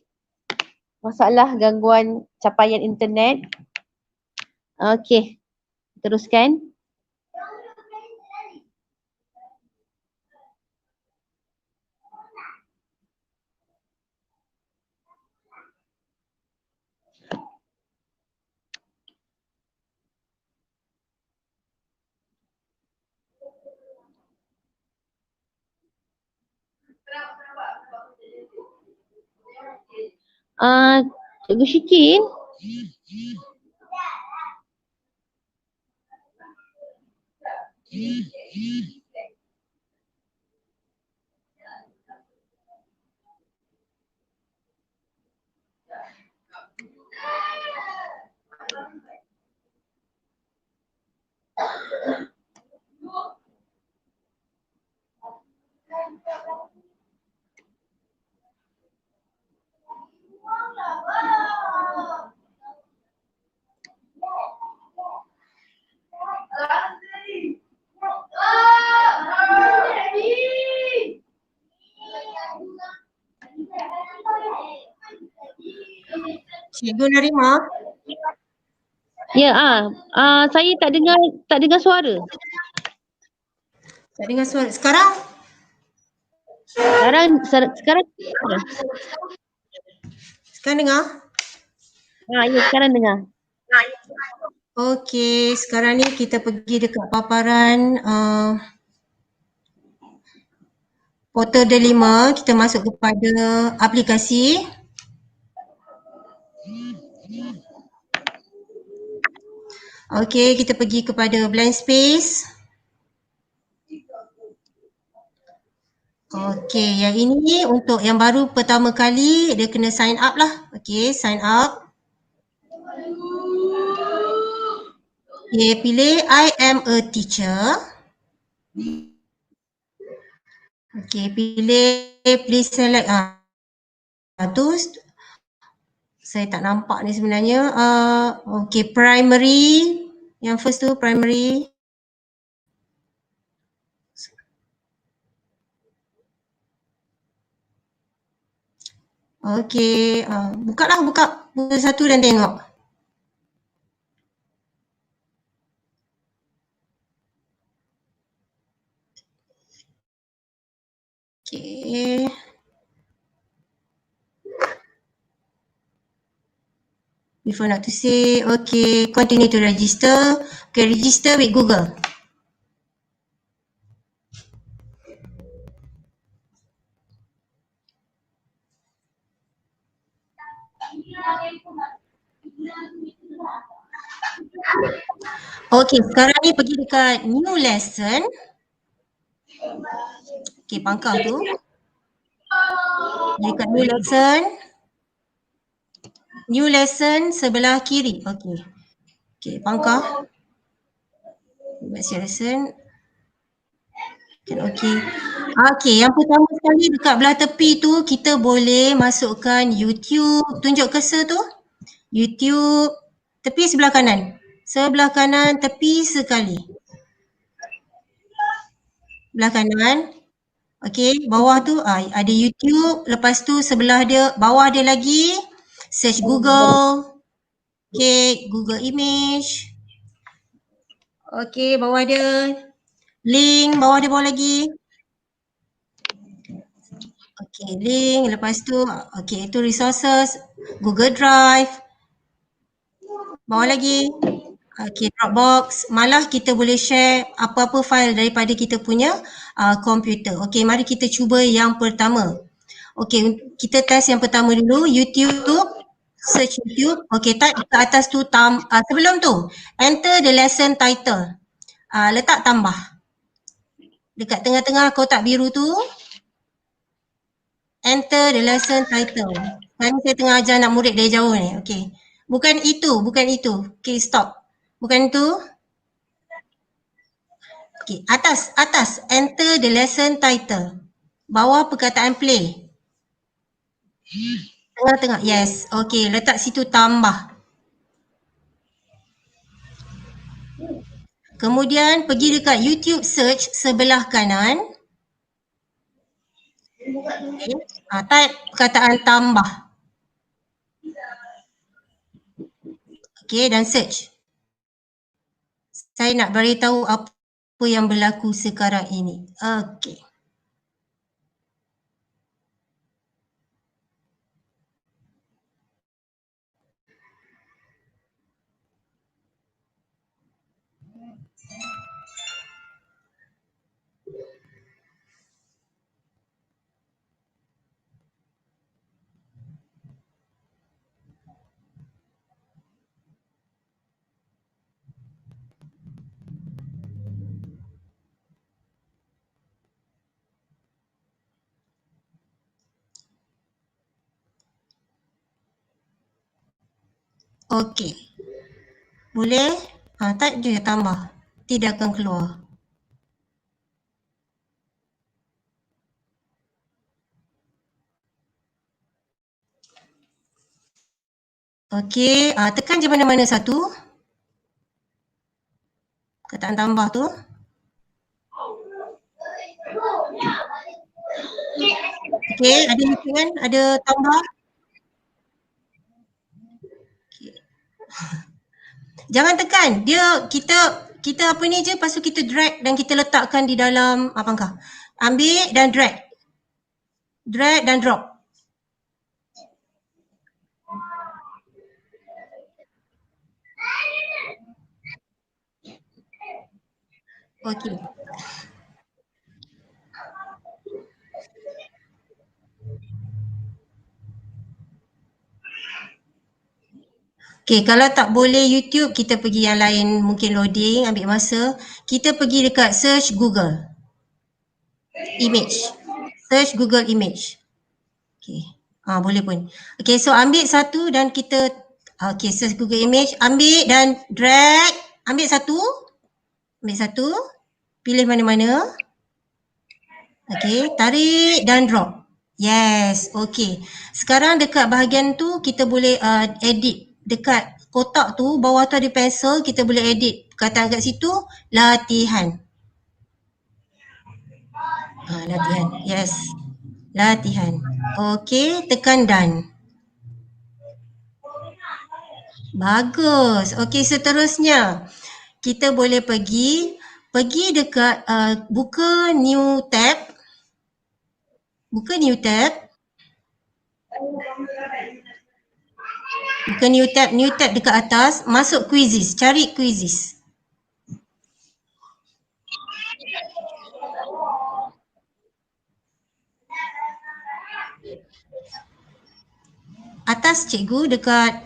Masalah gangguan capaian internet. Okey, teruskan. Cikgu Shikin. Cikgu Narimah. Ya, saya tak dengar suara. Tak dengar suara. Sekarang? Sekarang dengar? Ya, sekarang dengar. Okey, sekarang ni kita pergi dekat paparan portal D5, kita masuk kepada aplikasi. Okey, kita pergi kepada blank space. Okey, yang ini untuk yang baru pertama kali dia kena sign up lah. Okey, sign up. Okey, pilih I am a teacher. Okey, pilih please select. Tu saya tak nampak ni sebenarnya. Okey, primary. Yang first tu primary. Okey, buka satu dan tengok. Okey. Before not to say, okay, continue to register. Okay, register with Google. Okay, sekarang ni pergi dekat new lesson. Okay, pangkal tu. Dekat new lesson. New lesson sebelah kiri. Okay. Okay, pangkal. Let's see lesson. Okay. Okay, yang pertama sekali dekat belah tepi tu kita boleh masukkan YouTube. Tunjuk cursor tu. YouTube. Tepi sebelah kanan. Sebelah kanan tepi sekali. Belah kanan. Okey, bawah tu ada YouTube. Lepas tu sebelah dia, bawah dia lagi search Google. Okey, Google Image. Okey, bawah dia link, bawah dia bawah lagi. Okey, link. Lepas tu okey, itu resources, Google Drive. Bawah lagi. Okey, Dropbox. Malah kita boleh share apa-apa file daripada kita punya komputer. Okey, mari kita cuba yang pertama. Okey, kita test yang pertama dulu. YouTube. Search YouTube. Okey, type ke atas tu sebelum tu, enter the lesson title. Letak tambah. Dekat tengah-tengah kotak biru tu, enter the lesson title. Sekarang ni saya tengah ajar anak murid dari jauh ni. Okey. Bukan itu. Okey, stop. Bukan itu. Okey, atas. Enter the lesson title. Bawah perkataan play. Tengah-tengah. Yes. Okey, letak situ tambah. Kemudian pergi dekat YouTube search sebelah kanan. Okay. Type perkataan tambah. Okey, dan search. Saya nak beritahu apa yang berlaku sekarang ini. Okey. Okey. Boleh? Type je tambah. Tidak akan keluar. Okey, tekan je mana-mana satu. Kataan tambah tu. Okey, ada YouTube kan? Ada tambah. Okay. Jangan tekan. Kita apa ni je, lepas tu kita drag dan kita letakkan di dalam pangkal. Ambil dan drag. Drag dan drop. Okey. Okey, kalau tak boleh YouTube, kita pergi yang lain, mungkin loading, ambil masa. Kita pergi dekat search Google Image. search Google Image. Okay. Boleh pun. Okay, so ambil satu dan kita search Google Image, ambil dan drag, ambil satu, pilih mana-mana. Okay, tarik dan drop. Yes, okay. Sekarang dekat bahagian tu kita boleh edit. Dekat kotak tu, bawah tu ada pensel, kita boleh edit. Perkataan kat situ, latihan. Latihan, yes. Latihan. Okay, tekan done. Bagus. Okey, seterusnya kita boleh pergi dekat buka new tab. Buka new tab dekat atas, masuk quizzes, cari quizzes. Atas cikgu dekat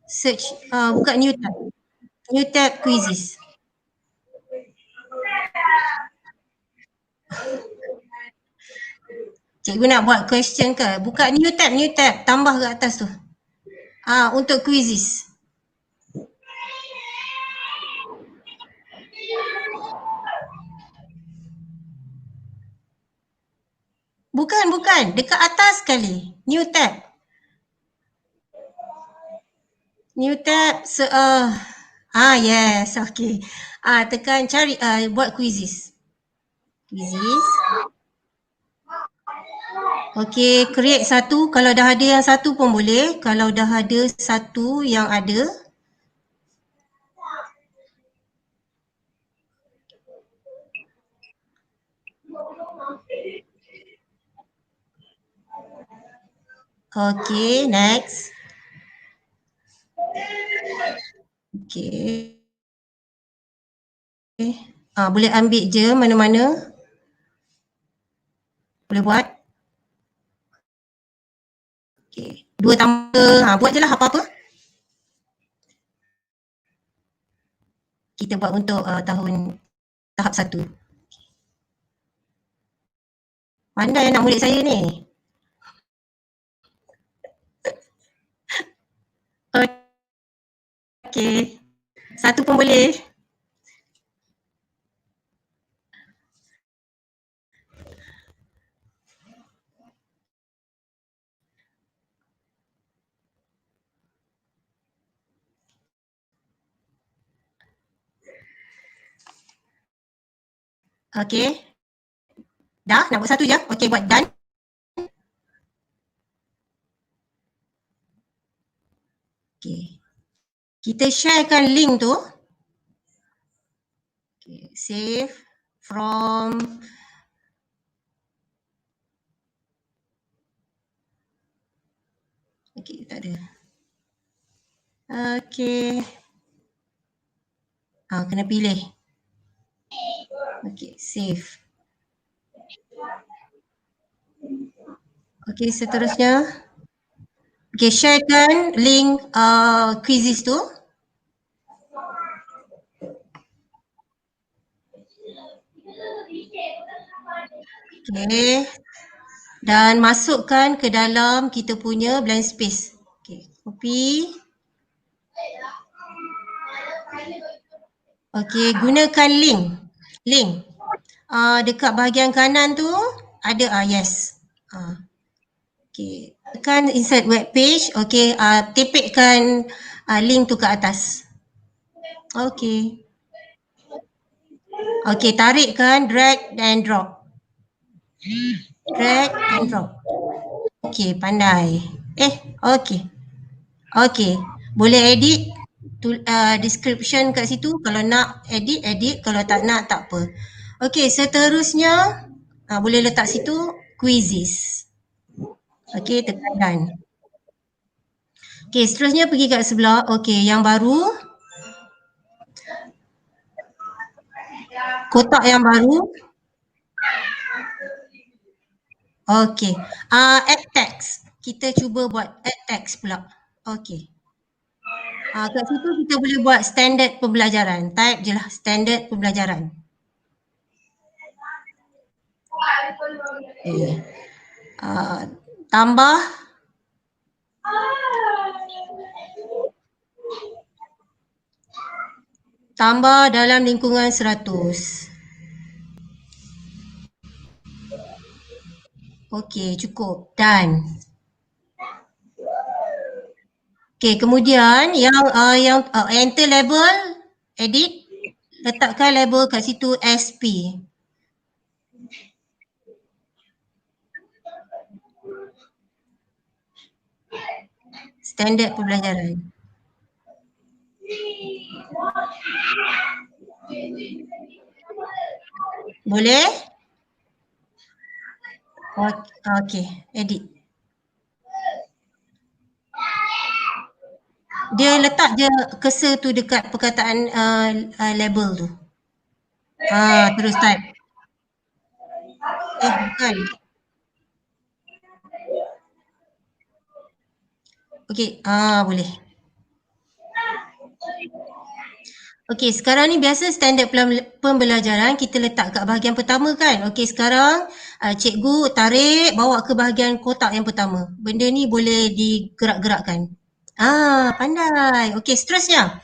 search, buka new tab quizzes. Cikgu nak buat question ke? Buka new tab, tambah ke atas tu. Untuk quizzes. Bukan, dekat atas sekali. New tab. Yes, okay. Tekan cari, buat quizzes. Okay, create satu. Kalau dah ada yang satu pun boleh. Kalau dah ada satu yang ada. Okay, next. Okay. Boleh ambil je mana-mana. Boleh buat. Okay. 2 tambah, buat je lah apa-apa. Kita buat untuk tahap 1. Pandai anak murid saya ni. Okay. Satu pun boleh. Okay. Dah, nak buat satu je. Okay, buat done. Okay. Kita sharekan link tu. Okay, save from okay, tak ada. Okay. Kena pilih. Okay, save. Okay, seterusnya. Okay, sharekan link quizzes tu. Okay. Dan masukkan ke dalam kita punya blank space. Okay, copy. Okay, gunakan link. Dekat bahagian kanan tu ada yes. Okay, tekan insert web page. Okay, tipikkan link tu ke atas. Okay. Okay, tarikkan, drag and drop. Drag and drop. Okay, pandai. Okay. Okay, boleh edit description kat situ. Kalau nak edit. Kalau tak nak, tak apa. Okay, seterusnya boleh letak situ quizzes. Okay, tekan done. Okay, seterusnya pergi kat sebelah. Okay, yang baru. Kotak yang baru. Okay. Add text. Kita cuba buat add text pula. Okay. Kat situ kita boleh buat standard pembelajaran. Type je lah standard pembelajaran. Okay. Tambah dalam lingkungan 100. Okey, cukup. Done. Okey, kemudian yang enter label, edit, letakkan label kat situ SP. Standard pembelajaran. Boleh? Okey, edit. Dia letak je cursor tu dekat perkataan label tu. Terus type. Bukan. Okey, boleh. Okey, sekarang ni biasa standard pembelajaran kita letak kat bahagian pertama kan. Okey, sekarang cikgu tarik bawa ke bahagian kotak yang pertama. Benda ni boleh digerak-gerakkan. Pandai. Okey, seterusnya.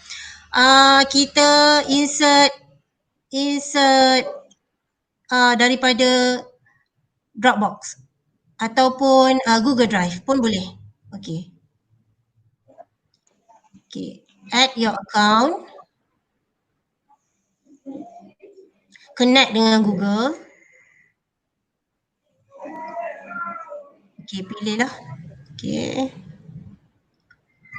Kita insert daripada Dropbox ataupun Google Drive pun boleh. Okey. Okey, add your account. Connect dengan Google. Okey, pilihlah. Okey.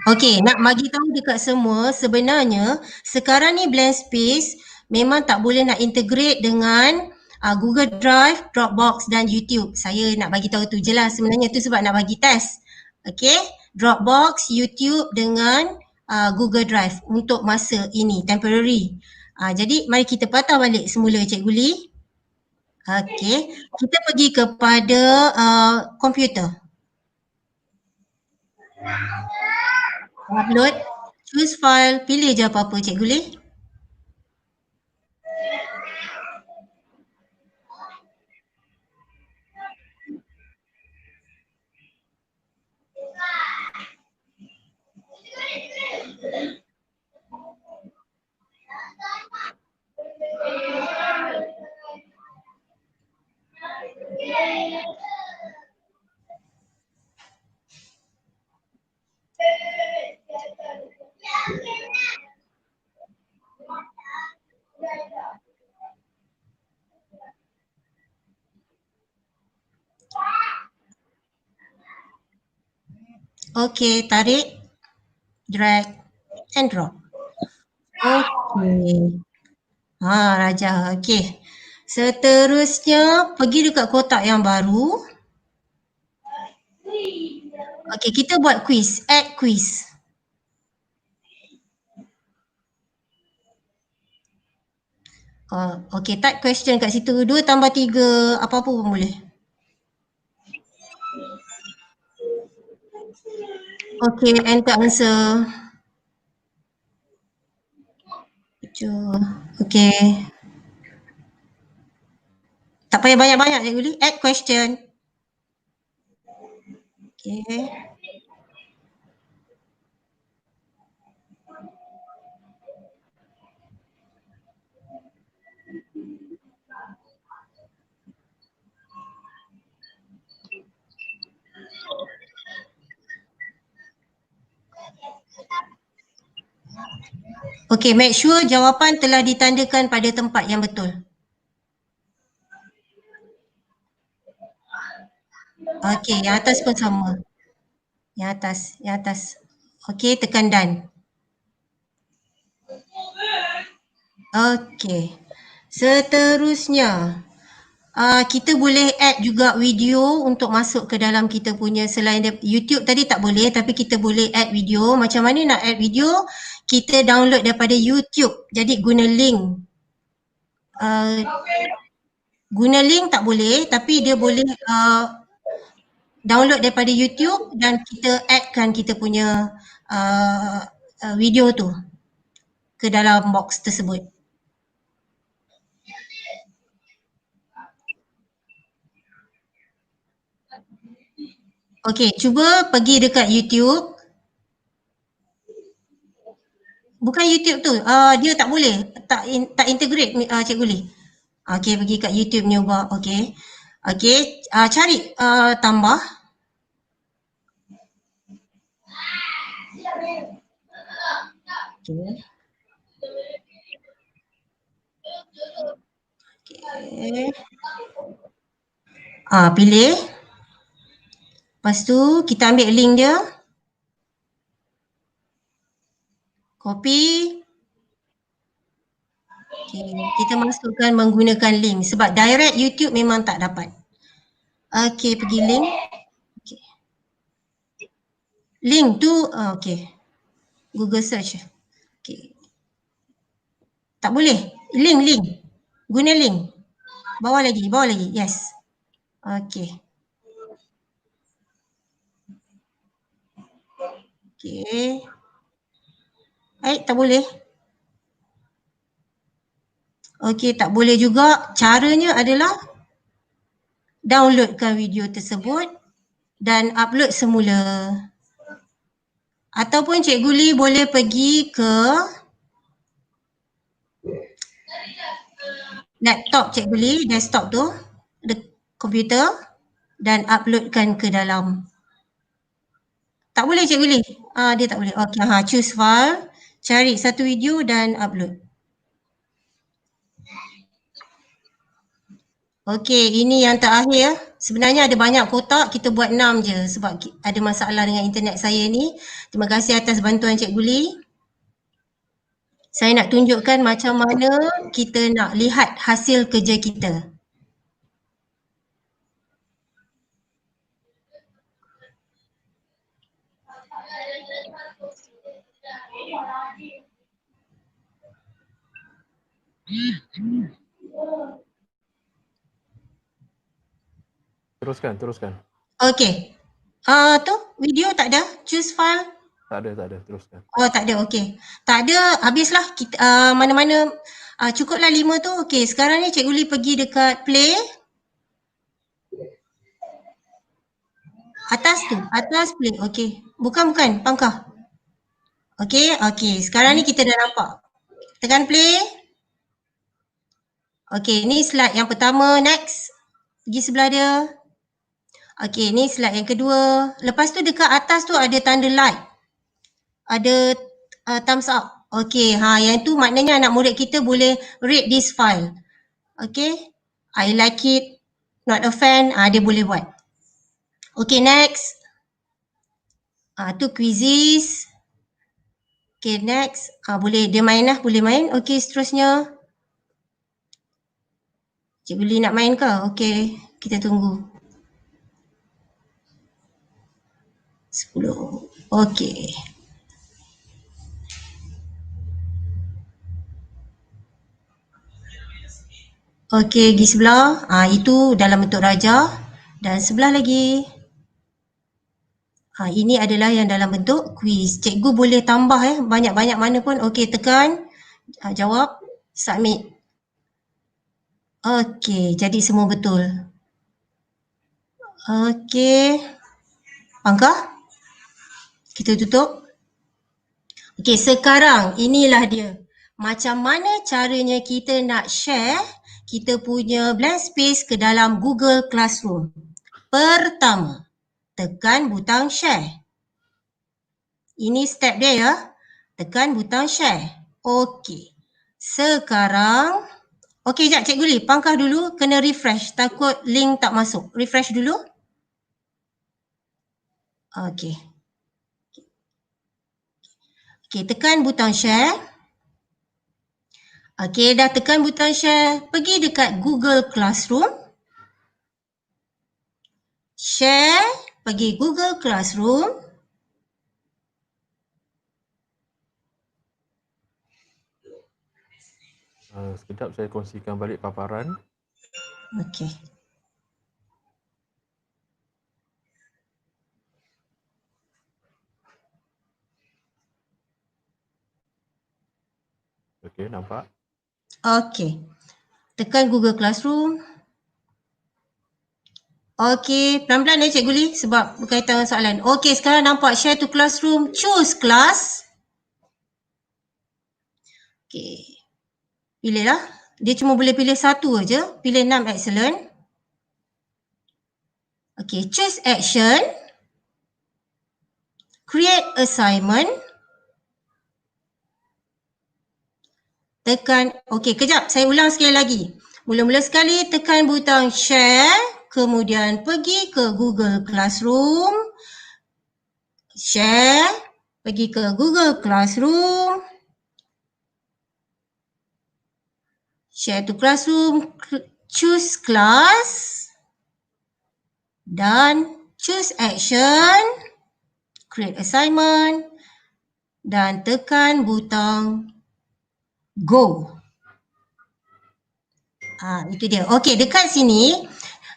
Okey, nak bagi tahu dekat semua, sebenarnya sekarang ni blank space memang tak boleh nak integrate dengan Google Drive, Dropbox dan YouTube. Saya nak bagi tahu tu je lah, sebenarnya tu sebab nak bagi test. Okey, Dropbox, YouTube dengan Google Drive untuk masa ini, temporary. Jadi mari kita patah balik semula Cikgu Lee. Okey, kita pergi kepada komputer. Upload, choose file, pilih je apa-apa Cikgu Lee. Okey, tarik, drag and drop. Okey. Raja. Okey. Seterusnya pergi dekat kotak yang baru. Okey, kita buat quiz, add quiz. Okey, type question kat situ. 2 tambah 3, apa-apa pun boleh. Okey, enter answer. Okey. Tak payah banyak-banyak Cikgu Lee. Add question. Okey. Okey, make sure jawapan telah ditandakan pada tempat yang betul. Okey, yang atas pun sama. Yang atas. Okey, tekan done. Okey. Seterusnya, kita boleh add juga video untuk masuk ke dalam kita punya, selain YouTube tadi tak boleh, tapi kita boleh add video. Macam mana nak add video? Kita download daripada YouTube. Jadi guna link. Guna link tak boleh, tapi dia boleh download daripada YouTube dan kita addkan kita punya video tu ke dalam box tersebut. Okey, cuba pergi dekat YouTube. Bukan YouTube tu, dia tak boleh, tak integrate Cikgu Lee. Okey, pergi kat YouTube ni ubah. Okey. Okey, cari tambah. Okey. Okey. Pilih. Lepas tu kita ambil link dia. Copy. Okay. Kita masukkan menggunakan link sebab direct YouTube memang tak dapat. Okey, pergi link. Okay. Link tu, okey. Google search. Okey. Tak boleh. Link. Guna link. Bawah lagi. Yes. Okey. Okey. Tak boleh. Okey, tak boleh juga. Caranya adalah downloadkan video tersebut dan upload semula. Ataupun Cikgu Lee boleh pergi ke laptop Cikgu Lee, desktop tu, komputer dan uploadkan ke dalam. Tak boleh Cikgu Lee. Dia tak boleh. Okey, choose file, cari satu video dan upload. Okey, ini yang terakhir. Sebenarnya ada banyak kotak, kita buat 6 je sebab ada masalah dengan internet saya ni. Terima kasih atas bantuan Cikgu Lee. Saya nak tunjukkan macam mana kita nak lihat hasil kerja kita. Teruskan. Okey. Tu video tak ada? Choose file? Tak ada, teruskan. Tak ada, okey. Tak ada, habislah. Kita, mana-mana, cukuplah 5 tu. Okey, sekarang ni Cikgu Lee pergi dekat play. Atas play. Okey. Bukan, pangkah. Okey. Sekarang ni kita dah nampak. Tekan play. Okey, ni slide yang pertama. Next. Pergi sebelah dia. Okey, ni slide yang kedua. Lepas tu dekat atas tu ada tanda like. Ada thumbs up. Okey, yang tu maknanya anak murid kita boleh rate this file. Okey, I like it, not a fan, dia boleh buat. Okey, next. Tu quizzes. Okey, next. Boleh dia main lah, boleh main. Okey, seterusnya. Cikgu Lee nak main ke? Okey, kita tunggu. 10. Okey. Okey, pergi sebelah. Itu dalam bentuk raja. Dan sebelah lagi. Ini adalah yang dalam bentuk quiz. Cikgu boleh tambah banyak-banyak mana pun. Okey, tekan. Jawab. Submit. Okey, jadi semua betul. Okey. Pangkah. Kita tutup. Okey, sekarang inilah dia. Macam mana caranya kita nak share kita punya blank space ke dalam Google Classroom. Pertama, tekan butang share. Ini step dia ya. Tekan butang share. Okey. Sekarang, okey sekejap Cikgu Lee, pangkah dulu, kena refresh. Takut link tak masuk. Refresh dulu. Okey. Okey, tekan butang share. Okey, dah tekan butang share. Pergi dekat Google Classroom. Share, pergi Google Classroom. Sekejap saya kongsikan balik paparan. Okey. Okey, nampak? Okey. Tekan Google Classroom. Okey, pelan-pelan Cikgu Lee sebab berkaitan dengan soalan. Okey, sekarang nampak share to classroom, choose class. Okey. Pilihlah. Dia cuma boleh pilih satu aja. Pilih 6 excellent. Okey, choose action. Create assignment. Tekan, okey kejap saya ulang sekali lagi. Mula-mula sekali tekan butang share, kemudian pergi ke Google Classroom. Share, pergi ke Google Classroom. Share to classroom, choose class dan choose action, create assignment dan tekan butang go. Itu dia. Okey, dekat sini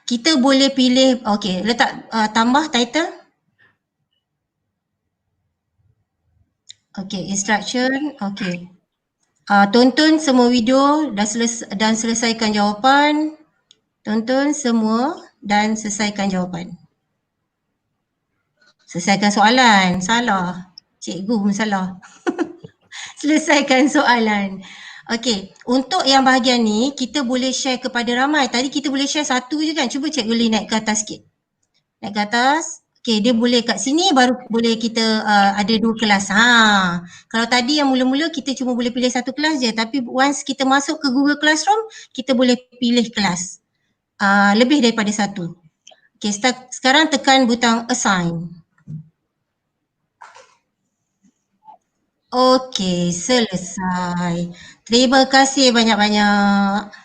kita boleh pilih, okey, letak tambah title. Okey, instruction, okey. Tonton semua video dan selesaikan jawapan. Tonton semua dan selesaikan jawapan. Selesaikan soalan. Salah. Cikgu pun salah. Selesaikan soalan. Okey, untuk yang bahagian ni kita boleh share kepada ramai. Tadi kita boleh share satu je kan. Cuba Cikgu Lee naik ke atas sikit. Naik ke atas. Okey, dia boleh kat sini baru boleh kita ada 2 kelas. Kalau tadi yang mula-mula kita cuma boleh pilih satu kelas je. Tapi once kita masuk ke Google Classroom, kita boleh pilih kelas. Lebih daripada satu. Okey, sekarang tekan butang assign. Okey, selesai. Terima kasih banyak-banyak.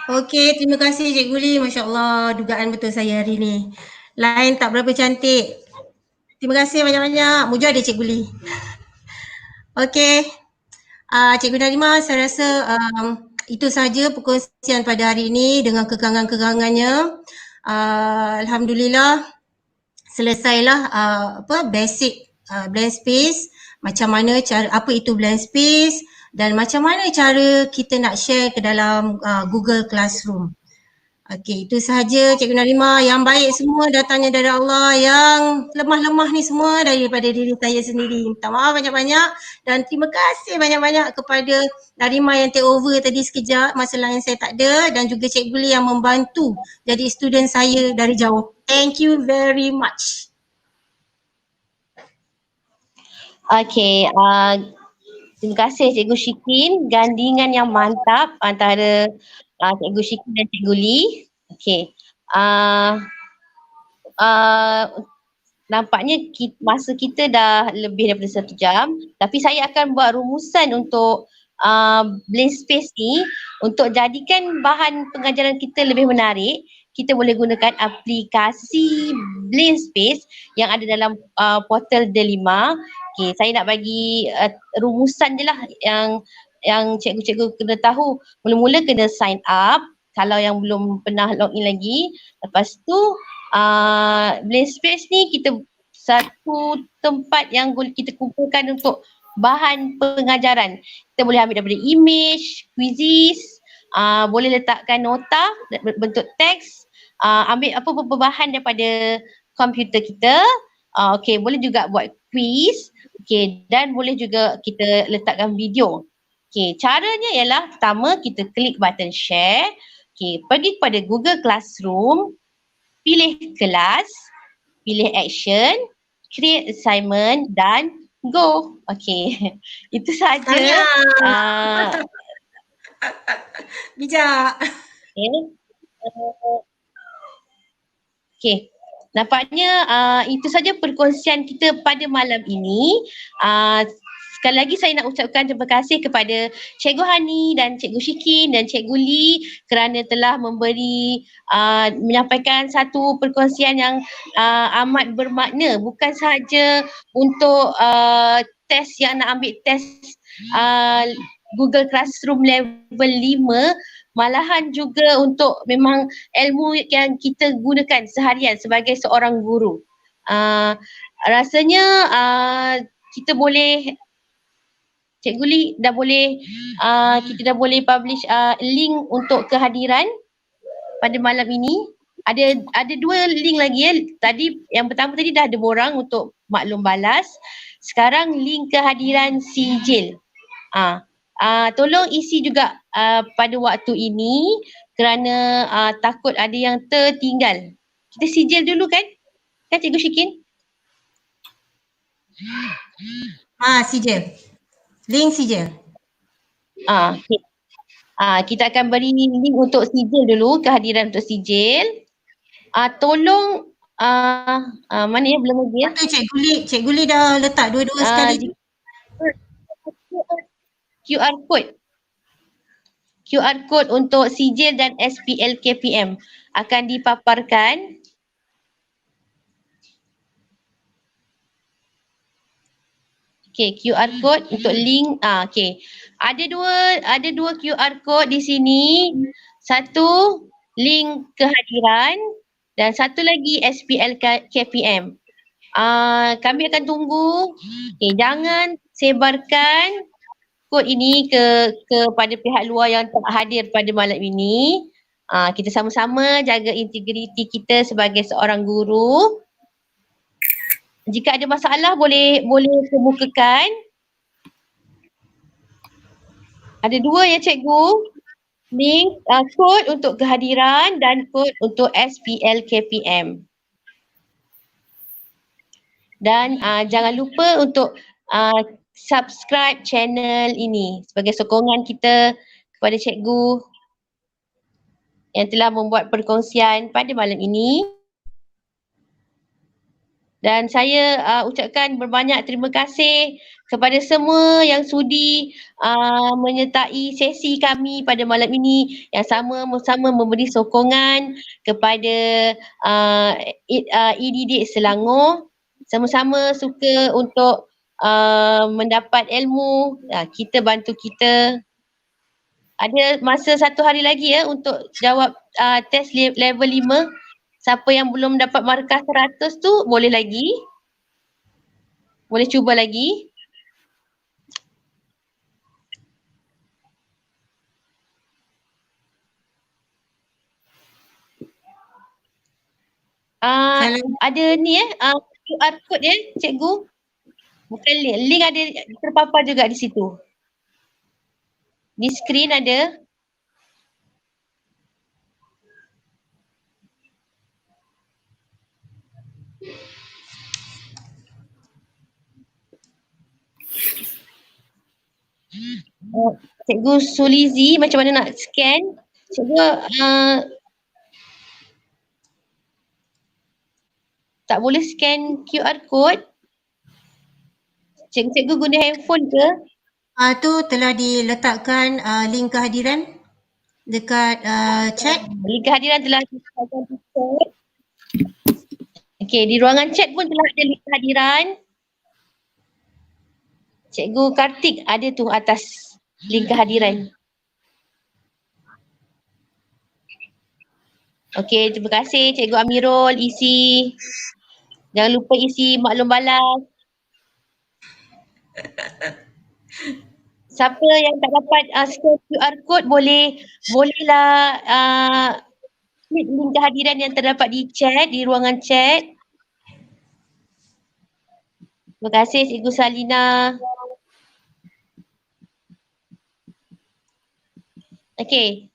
Okey, terima kasih Cikgu Lee. Masya Allah, dugaan betul saya hari ni. Line tak berapa cantik. Terima kasih banyak-banyak. Muja ada Cikgu Lee. Okey. Cikgu Narimah, saya rasa itu sahaja perkongsian pada hari ini dengan kekangan-kekangannya. Alhamdulillah selesailah basic blank space, macam mana cara, apa itu blank space dan macam mana cara kita nak share ke dalam Google Classroom. Okey, itu sahaja Cikgu Narimah. Yang baik semua datangnya dari Allah, yang lemah-lemah ni semua daripada diri saya sendiri. Minta maaf banyak-banyak dan terima kasih banyak-banyak kepada Narimah yang take over tadi sekejap masa lain saya tak ada, dan juga Cikgu Lee yang membantu jadi student saya dari jauh. Thank you very much. Okey, terima kasih Cikgu Syikin, gandingan yang mantap antara Cikgu Syikin dan Cikgu Lee. Okey, nampaknya masa kita dah lebih daripada 1 jam, tapi saya akan buat rumusan untuk blank space ni untuk jadikan bahan pengajaran kita lebih menarik. Kita boleh gunakan aplikasi blank space yang ada dalam portal Delima. Okay, saya nak bagi rumusan je lah yang cikgu-cikgu kena tahu. Mula-mula kena sign up kalau yang belum pernah login lagi. Lepas tu blank space ni kita satu tempat yang kita kumpulkan untuk bahan pengajaran. Kita boleh ambil daripada image, quizzes, boleh letakkan nota bentuk teks, ambil apa-apa bahan daripada komputer kita. Okey, boleh juga buat quiz. Okey, dan boleh juga kita letakkan video. Okey, caranya ialah pertama kita klik button share. Okey, pergi kepada Google Classroom, pilih kelas, pilih action, create assignment dan go. Okey, itu saja. Bijak. Okey, nampaknya itu saja perkongsian kita pada malam ini. Sekali lagi saya nak ucapkan terima kasih kepada Cikgu Hani dan Cikgu Syikin dan Cikgu Lee kerana telah menyampaikan satu perkongsian yang amat bermakna, bukan sahaja untuk test yang nak ambil test Google Classroom level 5, malahan juga untuk memang ilmu yang kita gunakan seharian sebagai seorang guru. Rasanya kita boleh, Cikgu Lee dah boleh, kita dah boleh publish link untuk kehadiran pada malam ini. Ada 2 link lagi ya. Tadi yang pertama tadi dah ada borang untuk maklum balas. Sekarang link kehadiran sijil. Tolong isi juga pada waktu ini kerana takut ada yang tertinggal. Kita sijil dulu kan? Kan Cikgu Syikin? Sijil. Link sijil. Okay. Kita akan beri link untuk sijil dulu, kehadiran untuk sijil. Tolong mana ya, belum lagi ya. Cikgu Lee dah letak dua-dua sekali. QR code untuk sijil dan SPL KPM akan dipaparkan. Okay, QR code untuk link. Okay. Ada dua QR code di sini. Satu link kehadiran dan satu lagi SPL KPM. Kami akan tunggu. Okay, jangan sebarkan kod ini kepada pihak luar yang tak hadir pada malam ini. Kita sama-sama jaga integriti kita sebagai seorang guru. Jika ada masalah boleh kemukakan. Ada 2 ya cikgu. Link kod untuk kehadiran dan kod untuk SPL KPM. Dan jangan lupa untuk subscribe channel ini sebagai sokongan kita kepada cikgu yang telah membuat perkongsian pada malam ini. Dan saya ucapkan berbanyak terima kasih kepada semua yang sudi menyertai sesi kami pada malam ini, yang sama-sama memberi sokongan kepada EDD Selangor. Sama-sama suka untuk mendapat ilmu, kita bantu kita. Ada masa 1 hari lagi ya untuk jawab test level 5. Siapa yang belum dapat markah 100 tu boleh lagi. Boleh cuba lagi. Ada ni QR code ya cikgu. Bukan link. Link ada terpapar juga di situ. Di skrin ada. Cikgu Sulizi, macam mana nak scan? Cikgu tak boleh scan QR code. Cikgu guna handphone ke? Tu telah diletakkan link kehadiran dekat chat. Link kehadiran telah diletakkan di chat. Okey, di ruangan chat pun telah ada link kehadiran. Cikgu Kartik ada tu atas link kehadiran. Okey, terima kasih Cikgu Amirul isi. Jangan lupa isi maklum balas. Siapa yang tak dapat scan QR code bolehlah klik link kehadiran yang terdapat di chat, di ruangan chat. Terima kasih Cikgu Salina. Okey.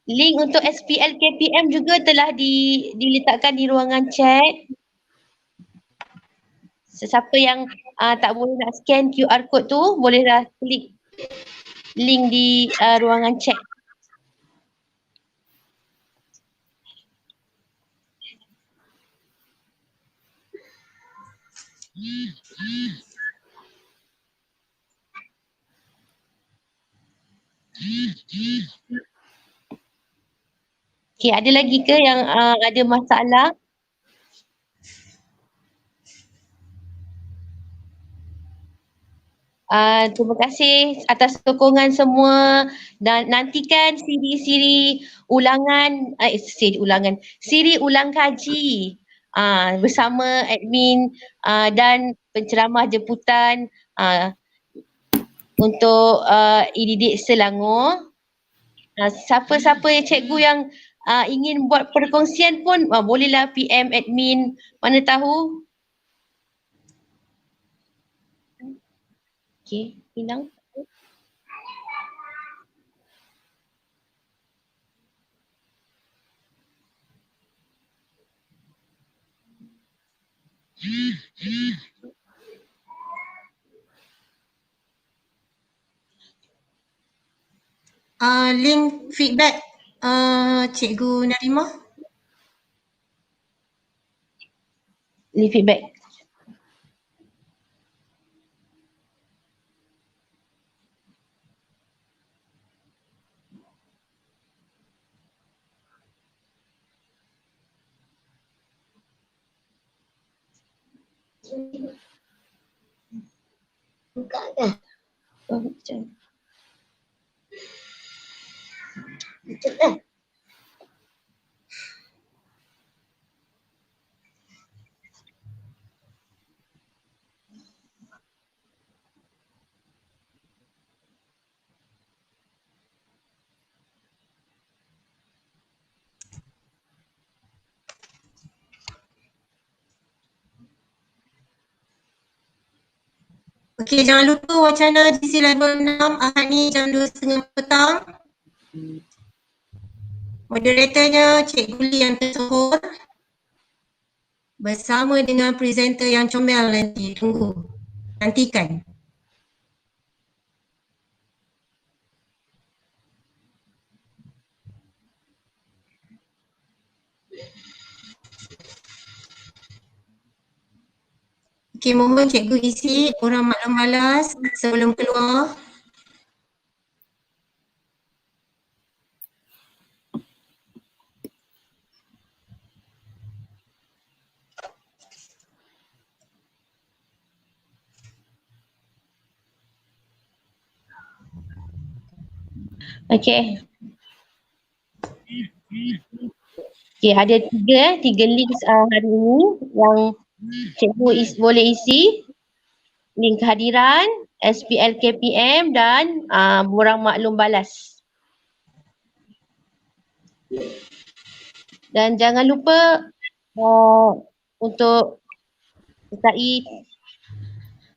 Link untuk SPL KPM juga telah diletakkan di ruangan chat. Sesiapa yang tak boleh nak scan QR code tu, bolehlah klik link di ruangan chat. Okay, ada lagi ke yang ada masalah? Terima kasih atas sokongan semua dan nantikan siri ulang kaji bersama admin dan penceramah jemputan untuk e-didik Selangor. Siapa-siapa cikgu yang ingin buat perkongsian pun bolehlah PM admin, mana tahu. Okay, hilang. Link feedback Cikgu Narimah. Link feedback. Buka dah. Oh, macam. Macam dah. Okey, jangan lupa wacana GC level 6 Ahad ni jam 2.30 petang. Moderatornya Cikgu Lee yang tersohor bersama dengan presenter yang comel nanti. Tunggu. Nantikan. Okey, mohon cikgu isi orang maklum malas sebelum keluar. Okay. Okay, ada tiga link hari ini yang cikgu boleh isi. Link kehadiran, SPL KPM dan borang maklum balas. Dan jangan lupa untuk sertai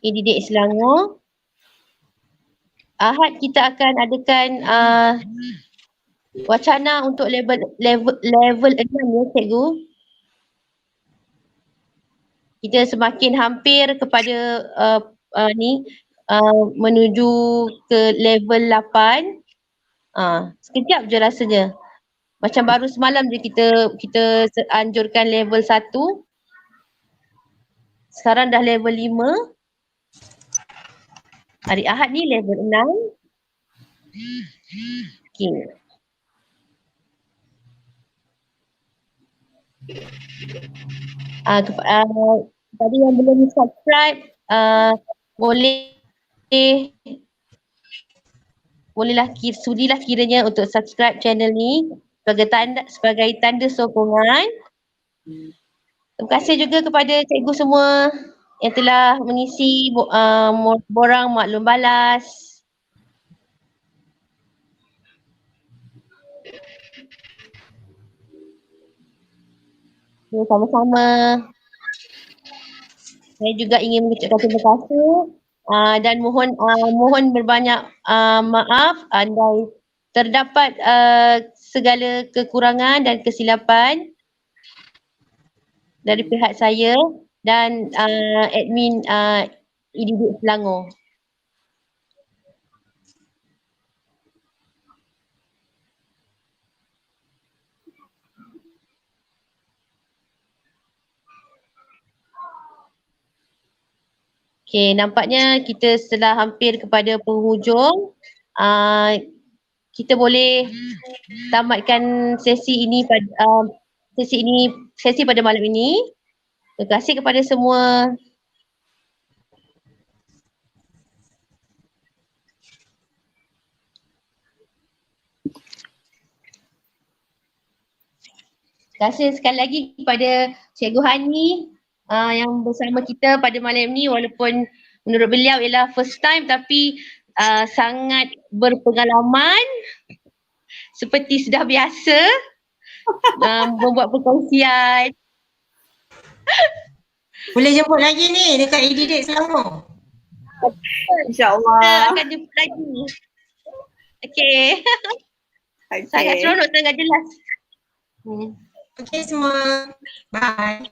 e-didik Selangor. Ahad kita akan adakan wacana untuk level 6 ya cikgu. Kita semakin hampir kepada menuju ke level 8. Sekejap je rasanya. Macam baru semalam je kita anjurkan level 1. Sekarang dah level 5. Hari Ahad ni level 6. Okay. Tadi yang belum subscribe sudilah kiranya untuk subscribe channel ni sebagai tanda sokongan. Terima kasih juga kepada cikgu semua yang telah mengisi borang maklum balas. Sama-sama. Saya juga ingin mengucapkan terima kasih dan mohon berbanyak maaf andai terdapat segala kekurangan dan kesilapan dari pihak saya dan admin e-didik Selangor. Okay, nampaknya kita setelah hampir kepada penghujung. Kita boleh tamatkan sesi pada malam ini. Terima kasih kepada semua. Terima kasih sekali lagi kepada Cikgu Hani yang bersama kita pada malam ni, walaupun menurut beliau ialah first time tapi sangat berpengalaman seperti sudah biasa membuat perkongsian. Boleh jemput lagi ni dekat EDDate Selangor. InsyaAllah. Kita akan jumpa lagi. Okay. Sangat seronok, sangat jelas. Okay semua. Bye.